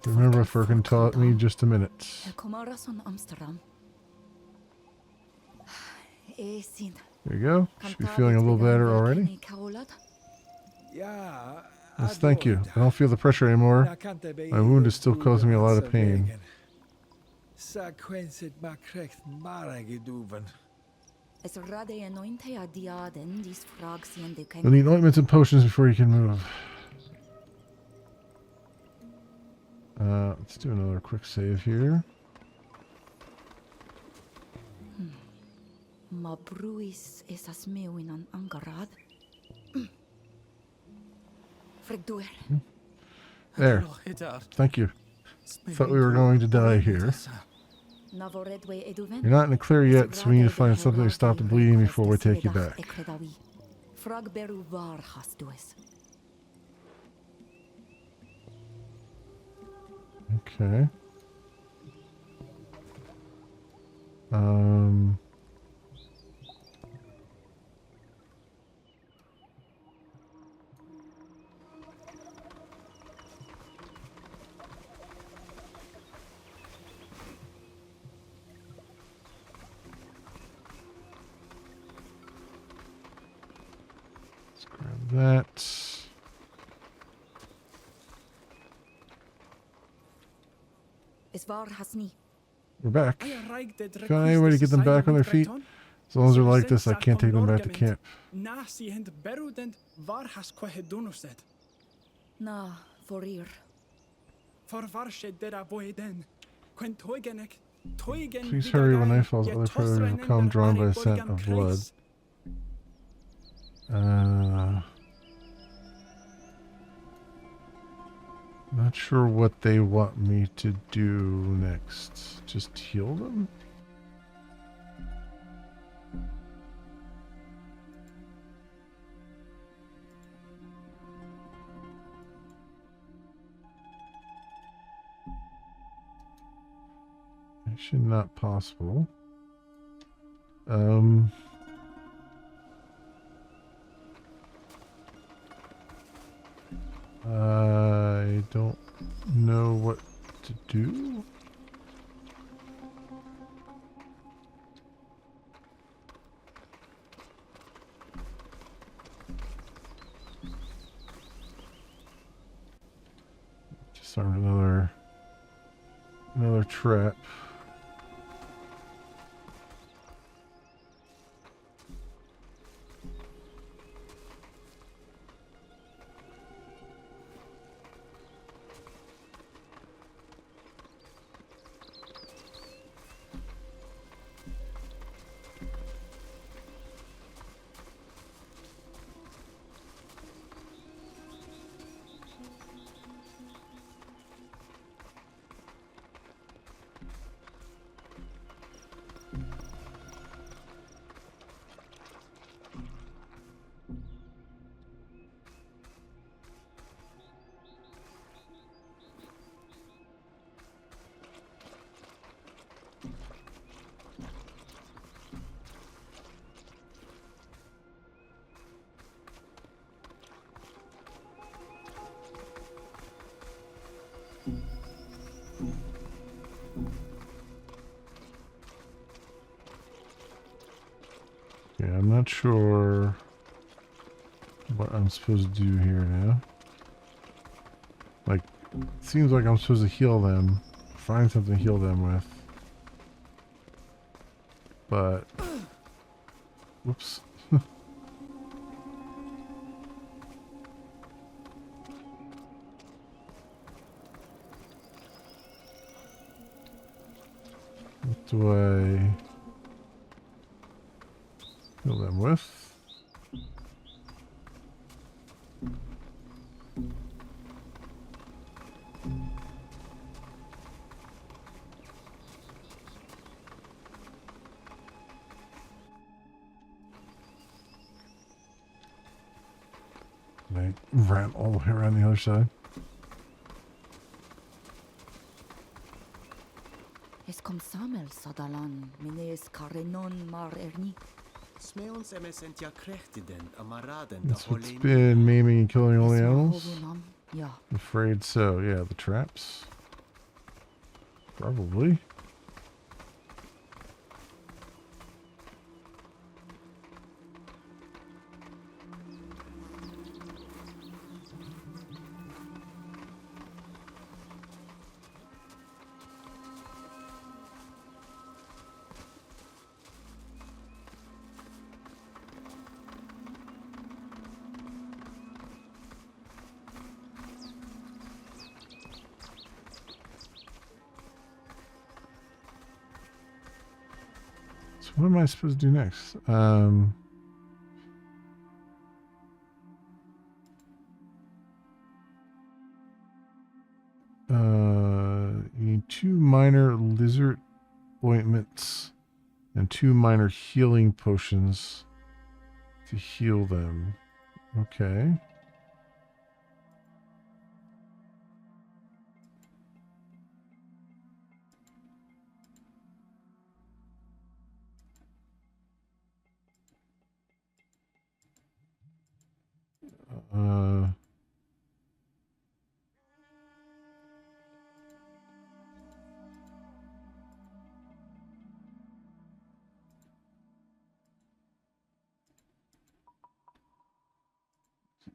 Remember what Firkin taught me just a minute. There you go. Should be feeling a little better already. Yes, thank you. I don't feel the pressure anymore. My wound is still causing me a lot of pain. You'll need ointments and potions before you can move. Let's do another quick save here. There. Thank you. Thought we were going to die here. You're not in the clear yet, so we need to find something to stop the bleeding before we take you back. Okay. Let's grab that. We're back. Found any way to get them back on their feet? As long as they're like this, I can't take them back to camp. Nah, for here. Please hurry when night falls. Other predators will come, drawn by the scent of blood. Not sure what they want me to do next. Just heal them? Actually not possible. I don't know what to do. Disarmed another trap. Yeah, I'm not sure what I'm supposed to do here now. Like, it seems like I'm supposed to heal them. Find something to heal them with. But... Whoops. What do I heal them with? I ran all the way around the other side. Es kom samel sadalan, menes karenon mar erni. Smeons emesentia krechtiden amaraden It's been maiming and killing all the animals? Yeah. Afraid so. Yeah, the traps. Probably. So what am I supposed to do next? You need 2 minor lizard ointments and 2 minor healing potions to heal them. Okay.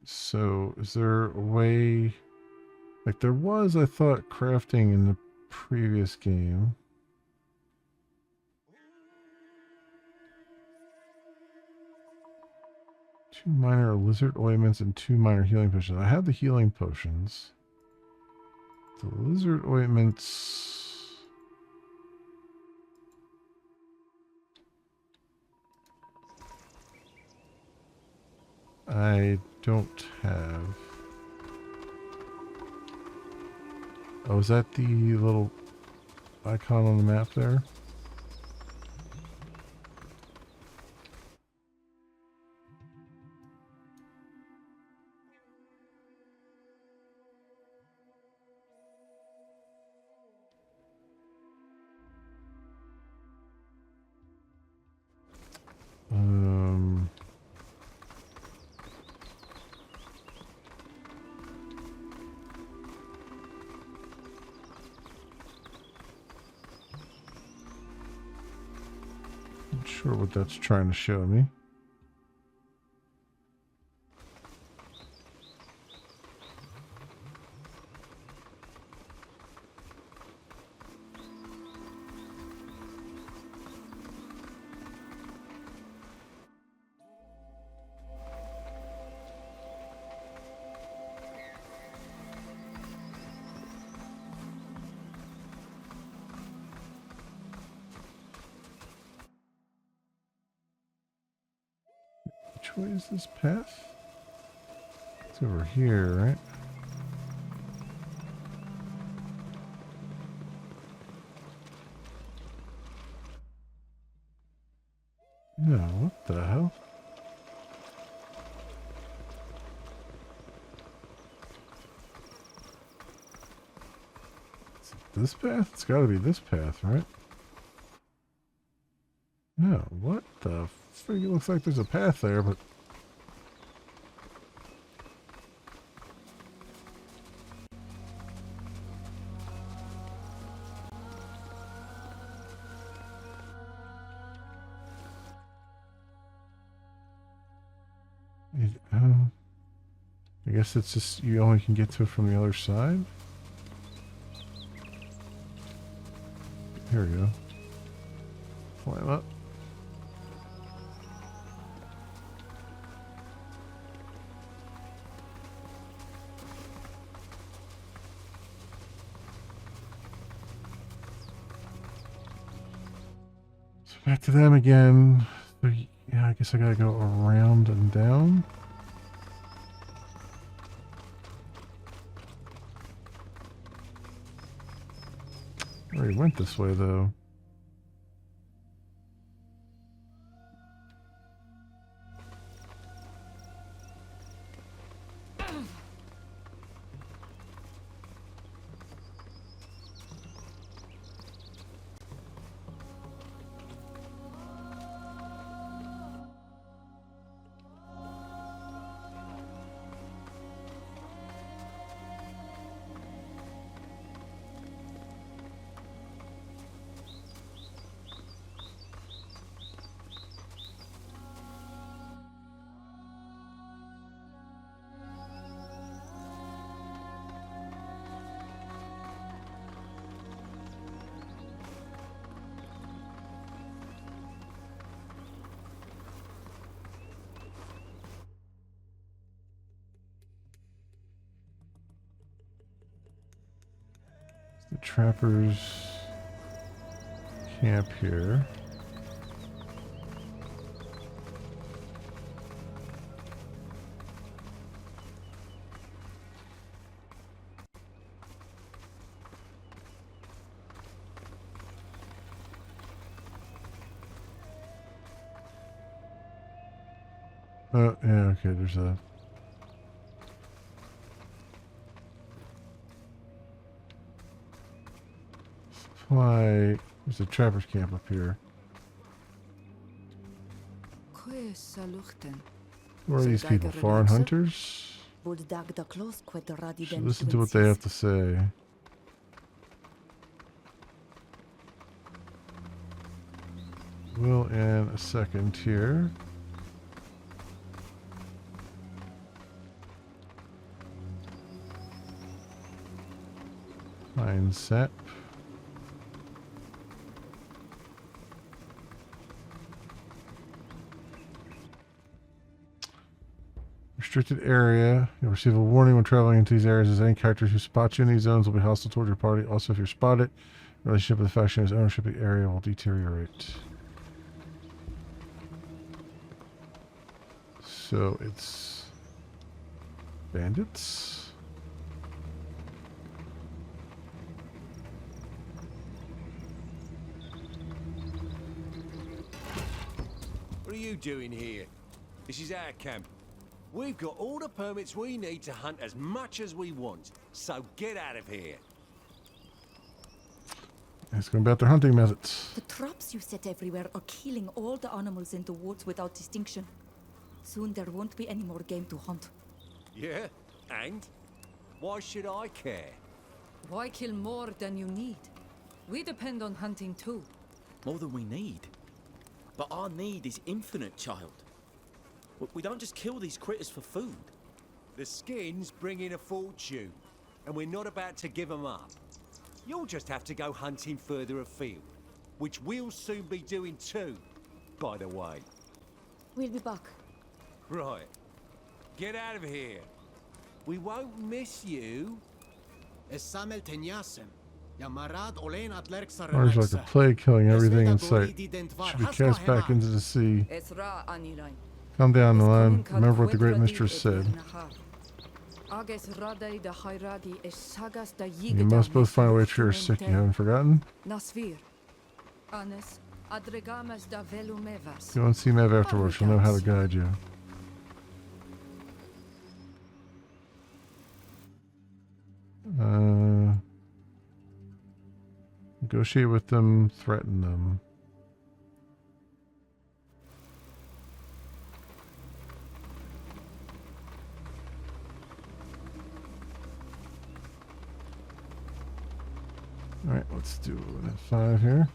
So, is there a way... Like, there was, I thought, crafting in the previous game. Two minor lizard ointments and 2 minor healing potions. I have the healing potions. The lizard ointments... I don't have. Oh, is that the little icon on the map there? sure what that's trying to show me. Which way is this path? It's over here, right? No, what the hell? Is it this path? It's gotta be this path, right? No, what the frig? It looks like there's a path there, but... I guess it's just, you only can get to it from the other side? Here we go. Climb up. So back to them again. So, yeah, I guess I gotta go around and down. I already went this way though. The trappers camp here. Oh, yeah, okay, there's a... Why? There's a trapper's camp up here. Who are these people? Foreign hunters? Should listen to what they have to say. Will in a second here. Find Sept. Restricted area. You'll receive a warning when traveling into these areas as any characters who spot you in these zones will be hostile towards your party. Also, if you're spotted, your relationship with the faction and ownership of the area will deteriorate. So it's bandits. What are you doing here? This is our camp. We've got all the permits we need to hunt as much as we want, so get out of here. It's going about their hunting methods. The traps you set everywhere are killing all the animals in the woods without distinction. Soon there won't be any more game to hunt. Yeah? And? Why should I care? Why kill more than you need? We depend on hunting too. More than we need. But our need is infinite, child. We don't just kill these critters for food. The skins bring in a fortune, and we're not about to give them up. You'll just have to go hunting further afield, which we'll soon be doing too, by the way. We'll be back. Right. Get out of here. We won't miss you. Samel tenyasem. Yamarad olen atlerk There's like a plague killing everything in sight. Should be cast back into the sea. Come down the line. Remember what the Great Mistress said. You must both find a way to your sick. You haven't forgotten? Go and see Mev afterwards. She'll know how to guide you. Negotiate with them, threaten them. Alright, let's do an F5 here.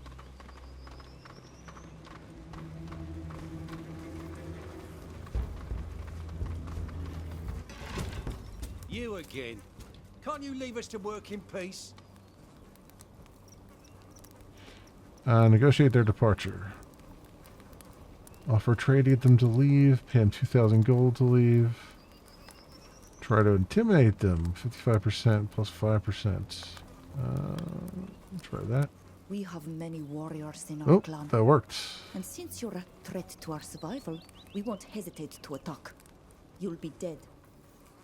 You again. Can't you leave us to work in peace? Negotiate their departure. Offer trade to get them to leave. Pay them 2,000 gold to leave. Try to intimidate them. 55% plus 5%. Try that. We have many warriors in our clan. That worked. And since you're a threat to our survival, we won't hesitate to attack. You'll be dead.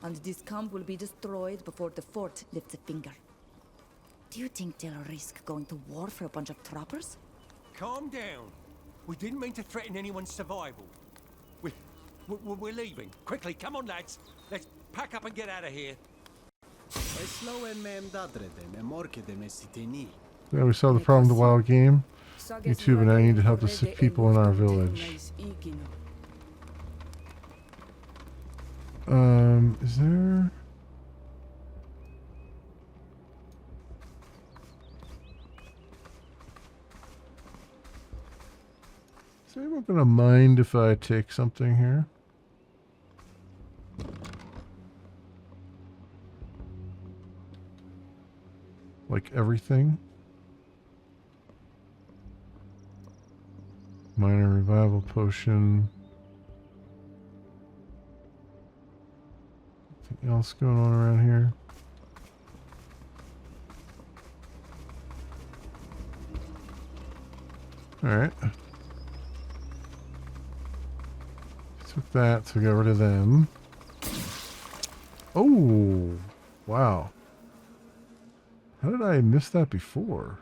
And this camp will be destroyed before the fort lifts a finger. Do you think they'll risk going to war for a bunch of trappers? Calm down. We didn't mean to threaten anyone's survival. We're leaving. Quickly, come on, lads. Let's pack up and get out of here. Yeah, we saw the problem with the wild game. YouTube and I need to help the sick people in our village. Is there... Is anyone gonna mind if I take something here? Like everything? Minor revival potion. Anything else going on around here? Alright. Took that, so got rid of them. Oh! Wow. How did I miss that before?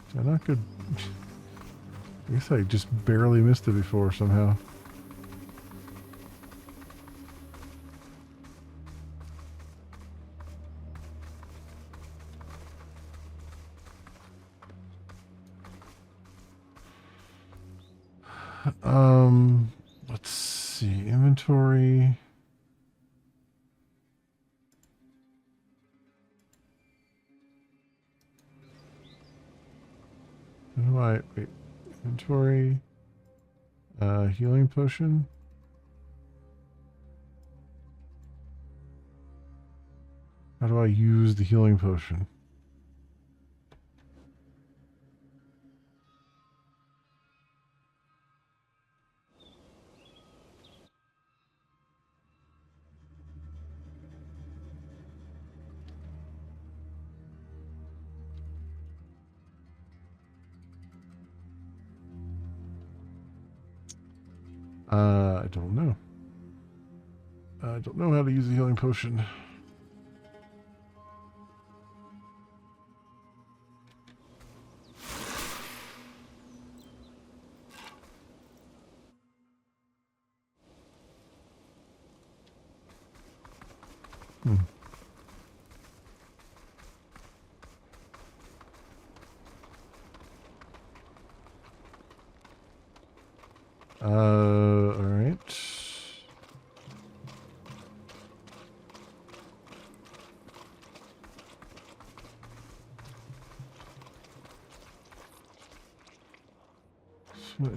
Is that not good? I guess I just barely missed it before somehow. Let's see, inventory. How do I, wait, inventory, healing potion. How do I use the healing potion? I don't know. I don't know how to use a healing potion. Alright.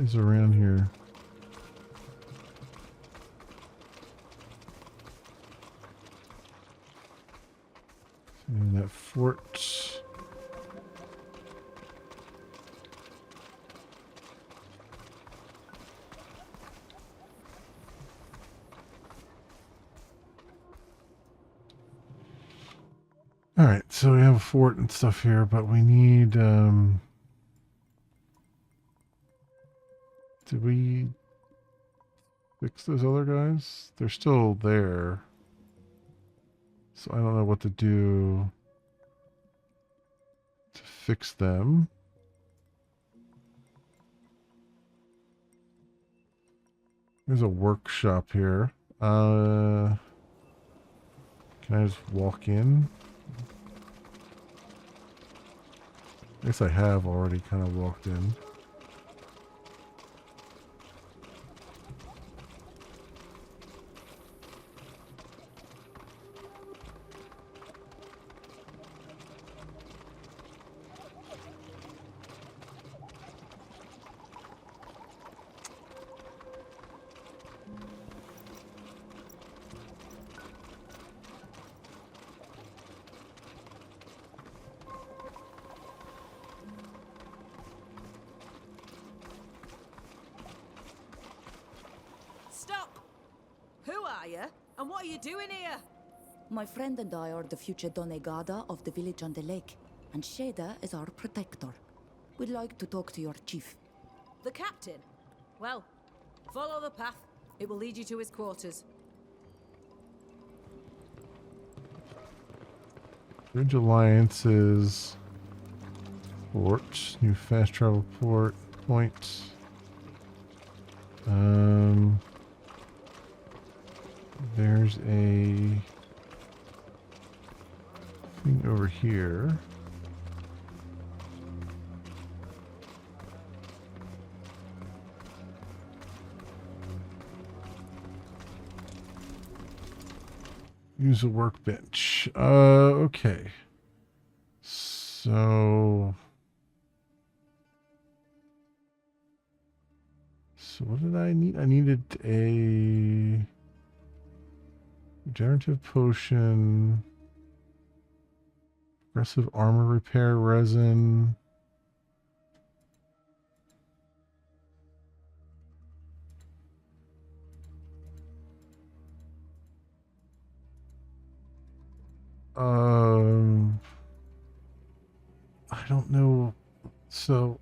is around here? And that fort. Alright, so we have a fort and stuff here, but we need, did we fix those other guys? They're still there. So I don't know what to do to fix them. There's a workshop here. Can I just walk in? I guess I have already kind of walked in. Stop! Who are you? And what are you doing here? My friend and I are the future Donegada of the village on the lake, and Sheda is our protector. We'd like to talk to your chief. The captain? Well, follow the path. It will lead you to his quarters. Bridge Alliances. Port. New fast travel port. Point. There's a thing over here. Use a workbench. Okay. So what did I need? I needed a regenerative potion, aggressive armor repair resin. I don't know. So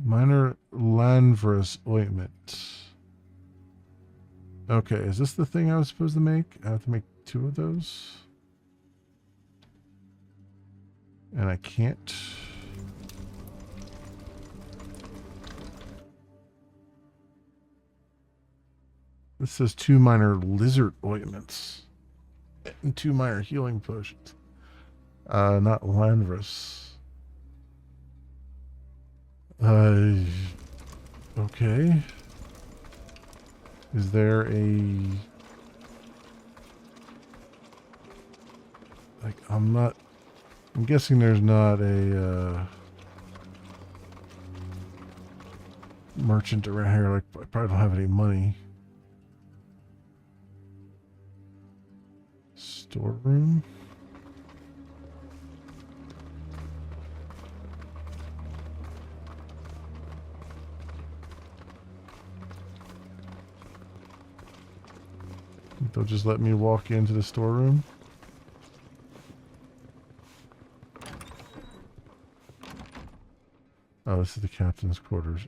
minor Lanvras ointment. Okay, is this the thing I was supposed to make? I have to make 2 of those. And I can't. This says 2 minor lizard ointments and 2 minor healing potions. Not Lanvras. Okay. Is there a... Like, I'm guessing there's not a, merchant around here. Like, I probably don't have any money. Storeroom. They'll just let me walk into the storeroom. Oh, this is the captain's quarters.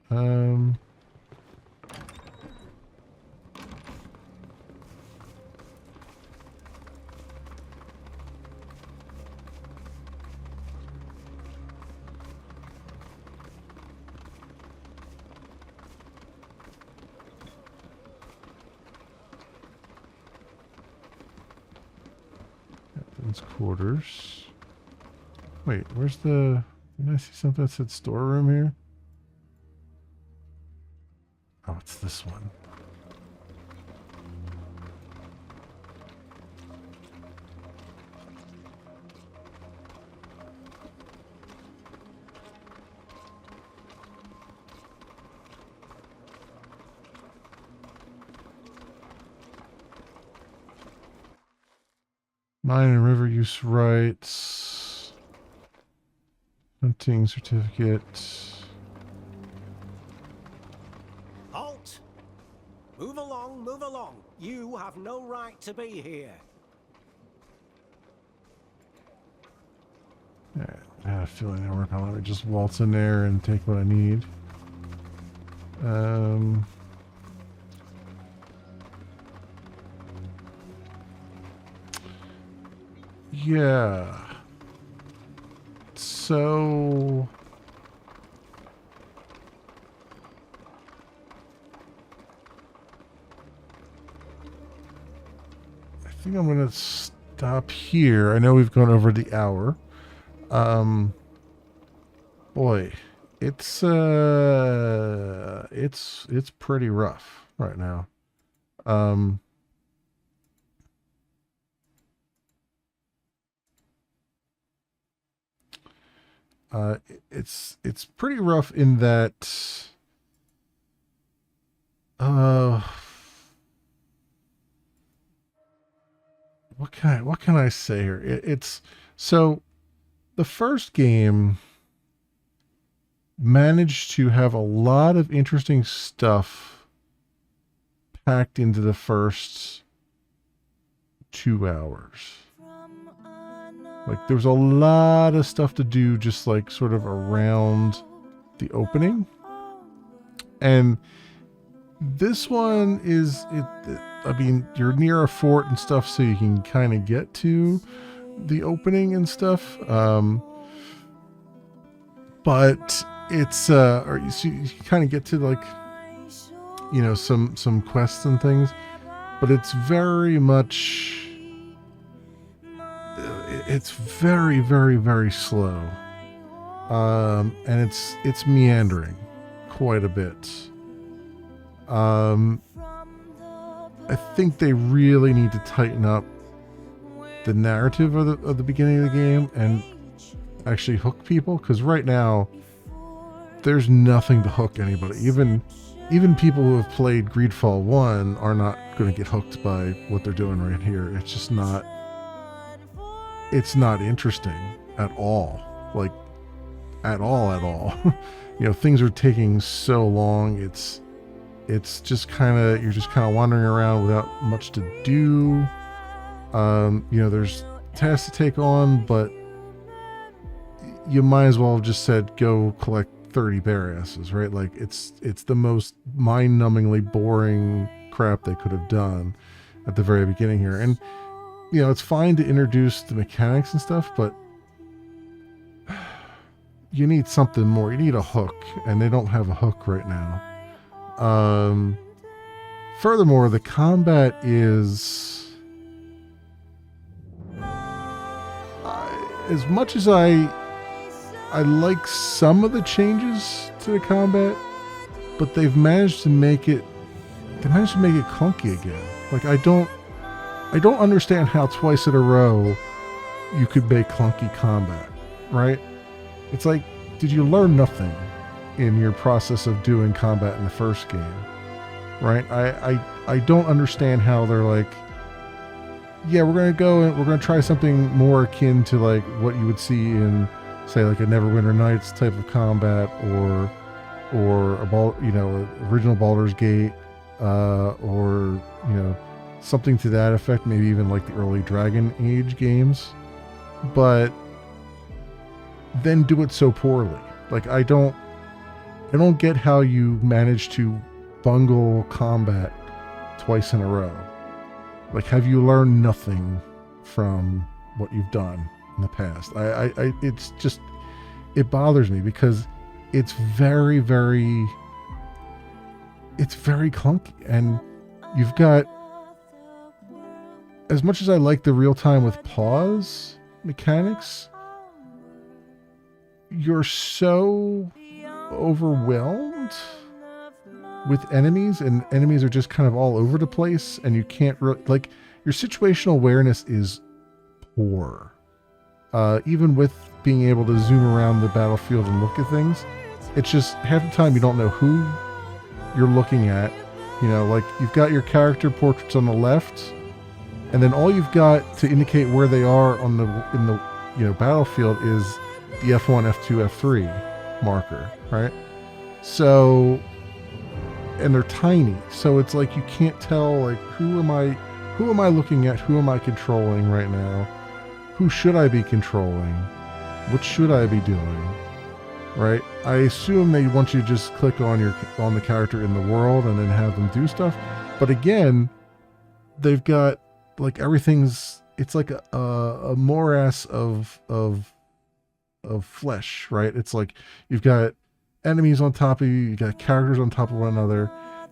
Captain's quarters. Wait, where's the... Didn't I see something that said storeroom here? Oh, it's this one. Mine and river use rights. Hunting certificate. Halt! Move along, move along. You have no right to be here. Alright, I have a feeling they work on it. Just waltz in there and take what I need. Yeah. So I think I'm gonna stop here. I know we've gone over the hour. Boy, it's pretty rough right now. It's pretty rough in that what can I say here? It's so the first game managed to have a lot of interesting stuff packed into the first 2 hours. Like, there was a lot of stuff to do just like sort of around the opening. And this one is, I mean, you're near a fort and stuff, so you can kind of get to the opening and stuff. But it's, or you kind of get to like, you know, some quests and things, but it's very much, it's very, very, very slow. And it's meandering quite a bit. I think they really need to tighten up the narrative of the beginning of the game and actually hook people, because right now there's nothing to hook anybody. Even people who have played GreedFall 1 are not going to get hooked by what they're doing right here. It's just not, it's not interesting at all. Like, at all. You know, things are taking so long. It's just kind of, you're just kind of wandering around without much to do. You know, there's tasks to take on, but you might as well have just said, go collect 30 bear asses, right? Like, it's the most mind-numbingly boring crap they could have done at the very beginning here. And, you know, it's fine to introduce the mechanics and stuff, but you need something more. You need a hook, and they don't have a hook right now. Furthermore, the combat is, as much as I like some of the changes to the combat, but they've managed to make it clunky again. Like, I don't understand how twice in a row you could make clunky combat, right? It's like, did you learn nothing in your process of doing combat in the first game, right? I don't understand how they're like, yeah, we're going to go and we're going to try something more akin to like what you would see in, say, like a Neverwinter Nights type of combat, or original Baldur's Gate, or, you know, something to that effect, maybe even like the early Dragon Age games, but then do it so poorly. Like, I don't get how you manage to bungle combat twice in a row. Like, have you learned nothing from what you've done in the past? It's just, it bothers me because it's very, very, it's very clunky. And you've got, as much as I like the real time with pause mechanics, you're so overwhelmed with enemies, and enemies are just kind of all over the place, and you can't really, like, your situational awareness is poor. Even with being able to zoom around the battlefield and look at things, it's just half the time you don't know who you're looking at. You know, like, you've got your character portraits on the left, and then all you've got to indicate where they are on the battlefield is the F1, F2, F3 marker, right? So, and they're tiny, so it's like you can't tell, like, who am I looking at, who am I controlling right now, who should I be controlling, what should I be doing, right? I assume they want you to just click on the character in the world and then have them do stuff, but again, they've got, like, it's like a morass of flesh, right? It's like you've got enemies on top of you got characters on top of one another.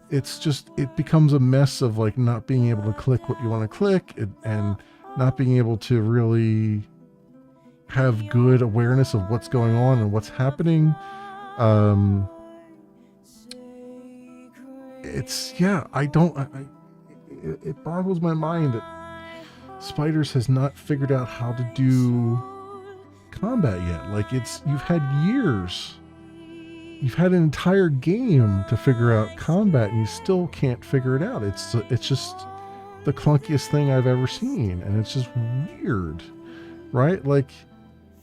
It becomes a mess of, like, not being able to click what you want to click and not being able to really have good awareness of what's going on and what's happening. It boggles my mind that Spiders has not figured out how to do combat yet. Like, you've had years. You've had an entire game to figure out combat, and you still can't figure it out. It's just the clunkiest thing I've ever seen, and it's just weird, right? Like,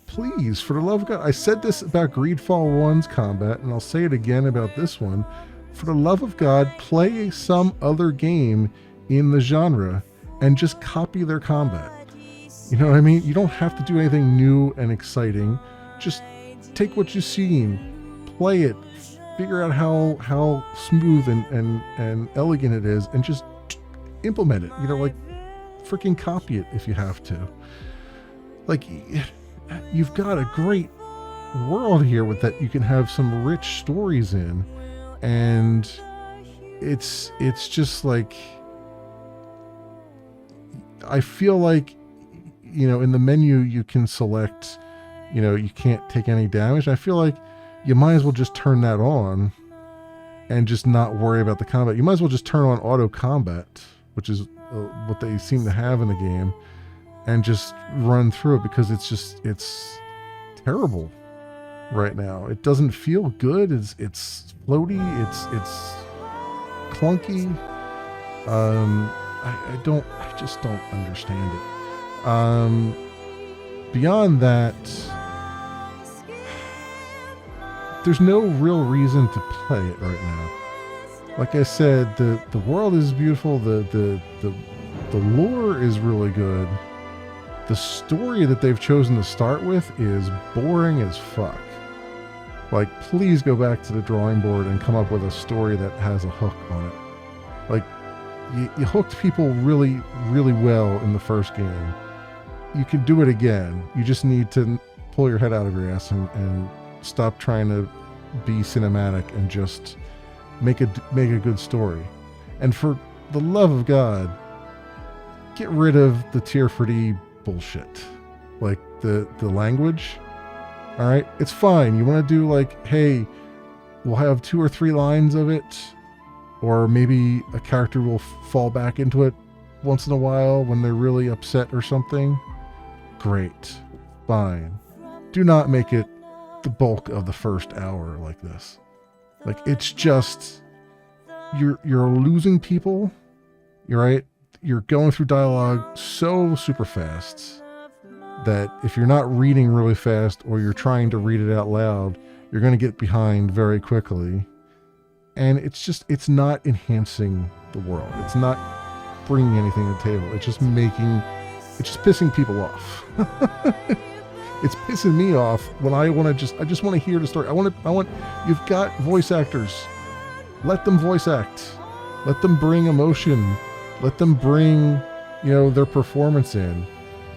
please, for the love of God, I said this about GreedFall 1's combat, and I'll say it again about this one. For the love of God, play some other game in the genre and just copy their combat. You know what I mean? You don't have to do anything new and exciting. Just take what you've seen, play it, figure out how smooth and elegant it is, and just implement it. You know, like, freaking copy it if you have to. Like, you've got a great world here with that you can have some rich stories in, and it's just like, I feel like, you know, in the menu you can select, you know, you can't take any damage. I feel like you might as well just turn that on and just not worry about the combat. You might as well just turn on auto combat, which is what they seem to have in the game, and just run through it, because it's terrible right now. It doesn't feel good. It's floaty. It's clunky. I just don't understand it. Beyond that, there's no real reason to play it right now. Like I said, the world is beautiful. The lore is really good. The story that they've chosen to start with is boring as fuck. Like, please go back to the drawing board and come up with a story that has a hook on it. Like, you hooked people really, really well in the first game. You can do it again. You just need to pull your head out of your ass and stop trying to be cinematic and just make a good story. And for the love of God, get rid of the tier 4D bullshit. Like, the language. All right, it's fine. You want to do, like, hey, we'll have 2 or 3 lines of it, or maybe a character will fall back into it once in a while when they're really upset or something. Great, fine. Do not make it the bulk of the first hour like this. Like, it's just, you're losing people. You're right. You're going through dialogue so super fast that if you're not reading really fast, or you're trying to read it out loud, you're going to get behind very quickly. And it's not enhancing the world. It's not bringing anything to the table. It's just pissing people off. It's pissing me off when I just want to hear the story. You've got voice actors. Let them voice act. Let them bring emotion. Let them bring, their performance in.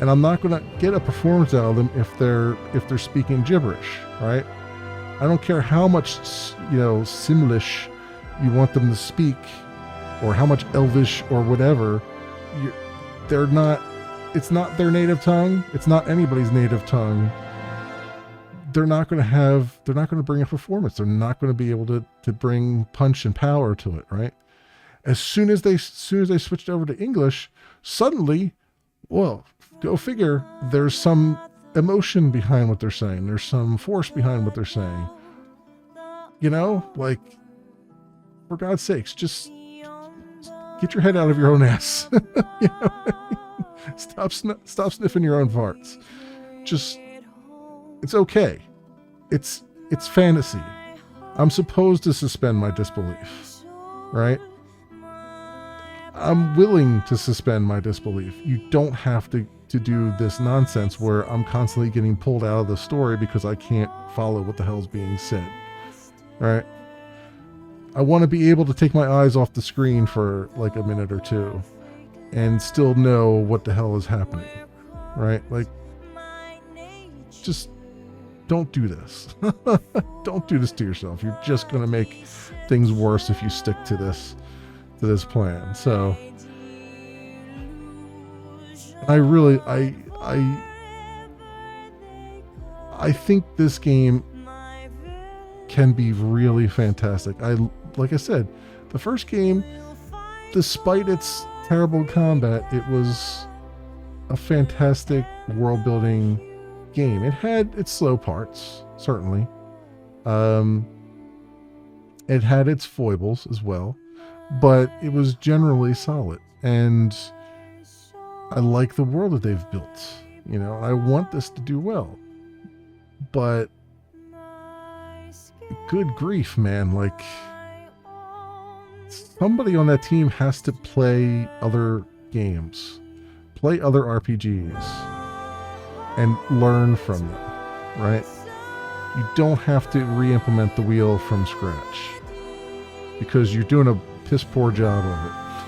And I'm not going to get a performance out of them if they're speaking gibberish, right? I don't care how much, Simlish you want them to speak, or how much Elvish or whatever. It's not their native tongue. It's not anybody's native tongue. They're not going to bring a performance. They're not going to be able to bring punch and power to it, right? As soon as they switched over to English, suddenly, well, go figure, there's some emotion behind what they're saying. There's some force behind what they're saying. Like, for God's sakes, just get your head out of your own ass. Stop sniffing your own farts. Just, it's okay. It's fantasy. I'm supposed to suspend my disbelief, right? I'm willing to suspend my disbelief. You don't have to do this nonsense where I'm constantly getting pulled out of the story because I can't follow what the hell's being said, right? I want to be able to take my eyes off the screen for like a minute or two and still know what the hell is happening, right? Like, just don't do this. Don't do this to yourself. You're just going to make things worse if you stick to this plan. So I think this game can be really fantastic. Like I said, the first game, despite its terrible combat, it was a fantastic world building game. It had its slow parts, certainly. It had its foibles as well, but it was generally solid. And I like the world that they've built. You know, I want this to do well. But good grief, man, like, somebody on that team has to play other games, play other RPGs, and learn from them, right? You don't have to re-implement the wheel from scratch because you're doing a piss poor job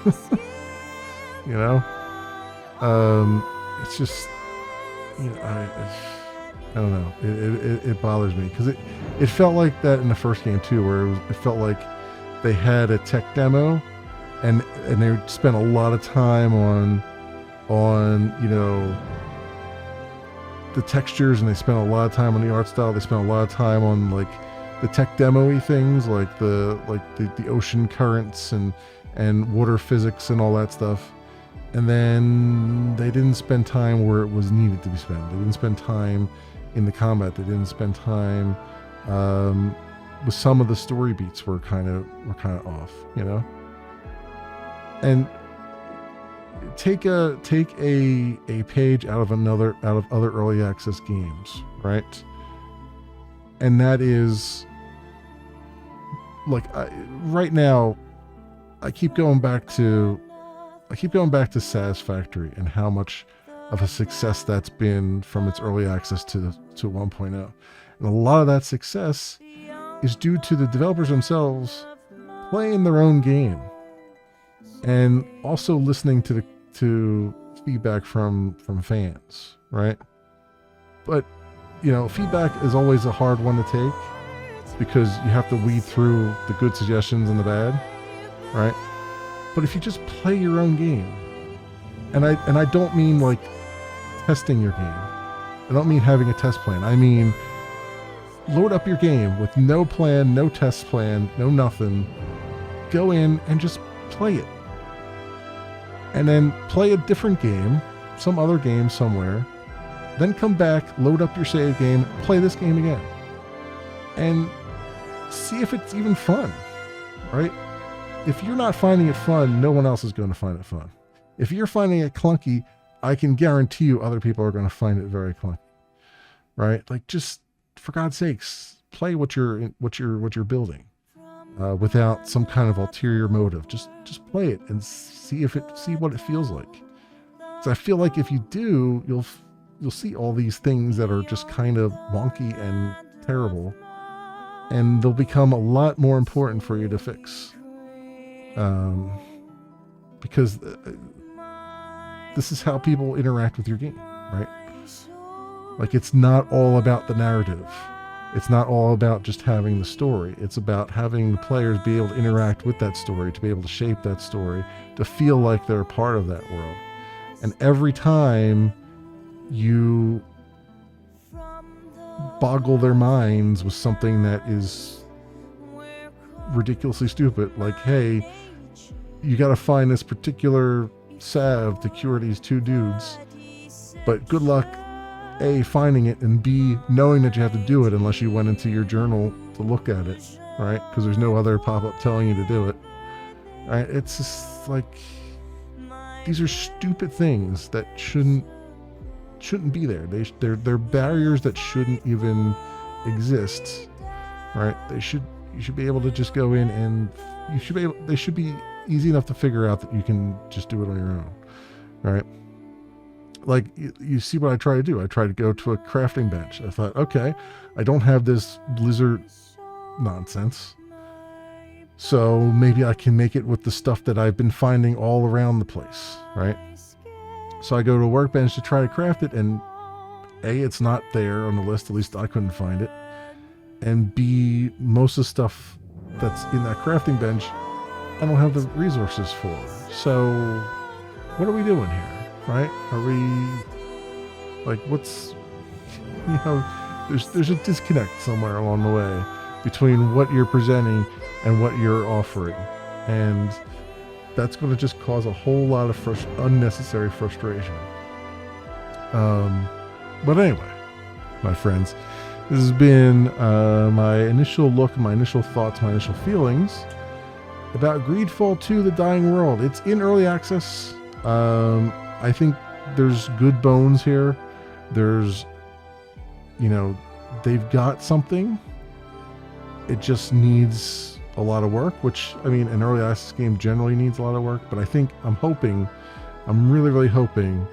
of it. You know? It's just, you know, I don't know. It bothers me because it felt like that in the first game too, where it felt like they had a tech demo and they spent a lot of time on you know, the textures, and they spent a lot of time on the art style. They spent a lot of time on like the tech demo-y things, like the ocean currents and water physics and all that stuff. And then they didn't spend time where it was needed to be spent. They didn't spend time in the combat. They didn't spend time with some of the story beats were kind of off, you know. And take a page out of other early access games, right? And that is like right now, I keep going back to Satisfactory and how much of a success that's been from its early access to 1.0. And a lot of that success is due to the developers themselves playing their own game and also listening to feedback from fans, right? But, you know, feedback is always a hard one to take because you have to weed through the good suggestions and the bad, right? But if you just play your own game, and I don't mean like testing your game. I don't mean having a test plan. I mean load up your game with no plan, no test plan, no nothing. Go in and just play it. And then play a different game, some other game somewhere. Then come back, load up your save game, play this game again. And see if it's even fun, right? If you're not finding it fun, no one else is going to find it fun. If you're finding it clunky, I can guarantee you other people are going to find it very clunky, right? Like, just for God's sakes, play what you're building without some kind of ulterior motive. Just play it and see what it feels like. So I feel like if you do, you'll see all these things that are just kind of wonky and terrible, and they'll become a lot more important for you to fix. Because this is how people interact with your game, right? Like, it's not all about the narrative. It's not all about just having the story. It's about having the players be able to interact with that story, to be able to shape that story, to feel like they're a part of that world. And every time you boggle their minds with something that is ridiculously stupid, like, hey, you got to find this particular salve to cure these two dudes, but good luck A, finding it, and B, knowing that you have to do it unless you went into your journal to look at it, right? Because there's no other pop-up telling you to do it, right? It's just like, these are stupid things that shouldn't be there. They're barriers that shouldn't even exist, right? You should be able to just go in and they should be easy enough to figure out that you can just do it on your own, right? Like you see what I try to do. I try to go to a crafting bench. I thought, okay, I don't have this blizzard nonsense, so maybe I can make it with the stuff that I've been finding all around the place, right? So I go to a workbench to try to craft it, and A, it's not there on the list, at least I couldn't find it, and B, most of the stuff that's in that crafting bench, I don't have the resources for. So what are we doing here, right? Are we, like, what's, you know, there's a disconnect somewhere along the way between what you're presenting and what you're offering, and that's going to just cause a whole lot of unnecessary frustration. But anyway, my friends, this has been my initial look, my initial thoughts, my initial feelings about GreedFall 2: The Dying World. It's in early access. I think there's good bones here. There's, you know, they've got something. It just needs a lot of work, which, I mean, an early access game generally needs a lot of work, but I'm really, really hoping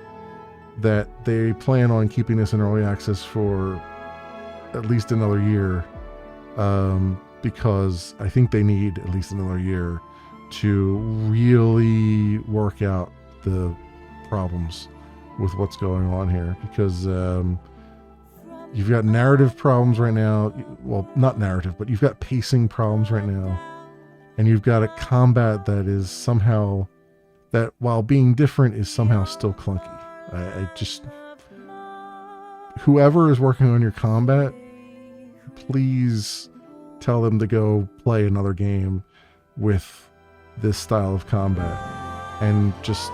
that they plan on keeping this in early access for at least another year, because I think they need at least another year to really work out the problems with what's going on here, because you've got narrative problems right now. Well, not narrative, but you've got pacing problems right now. And you've got a combat that is somehow, that while being different, is somehow still clunky. I just, whoever is working on your combat, please tell them to go play another game with this style of combat and just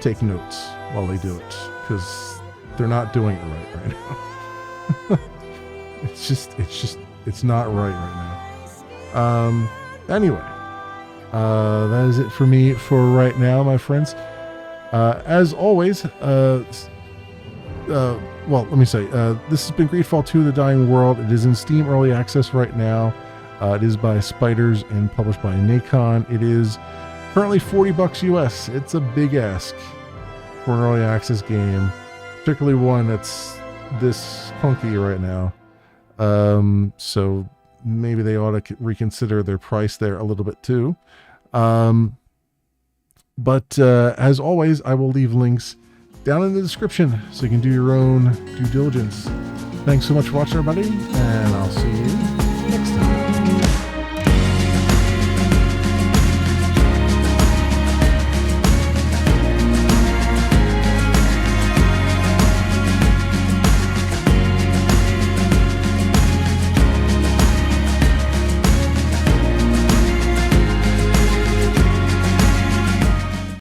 take notes while they do it, because they're not doing it right now. It's not right now. Anyway, that is it for me for right now, my friends. As always, well, let me say, this has been GreedFall 2: The Dying World. It is in Steam Early Access right now. It is by Spiders and published by Nacon. It is currently $40 US. It's a big ask for an early access game, particularly one that's this clunky right now. So maybe they ought to reconsider their price there a little bit too. But as always, I will leave links down in the description so you can do your own due diligence. Thanks so much for watching, everybody, and I'll see you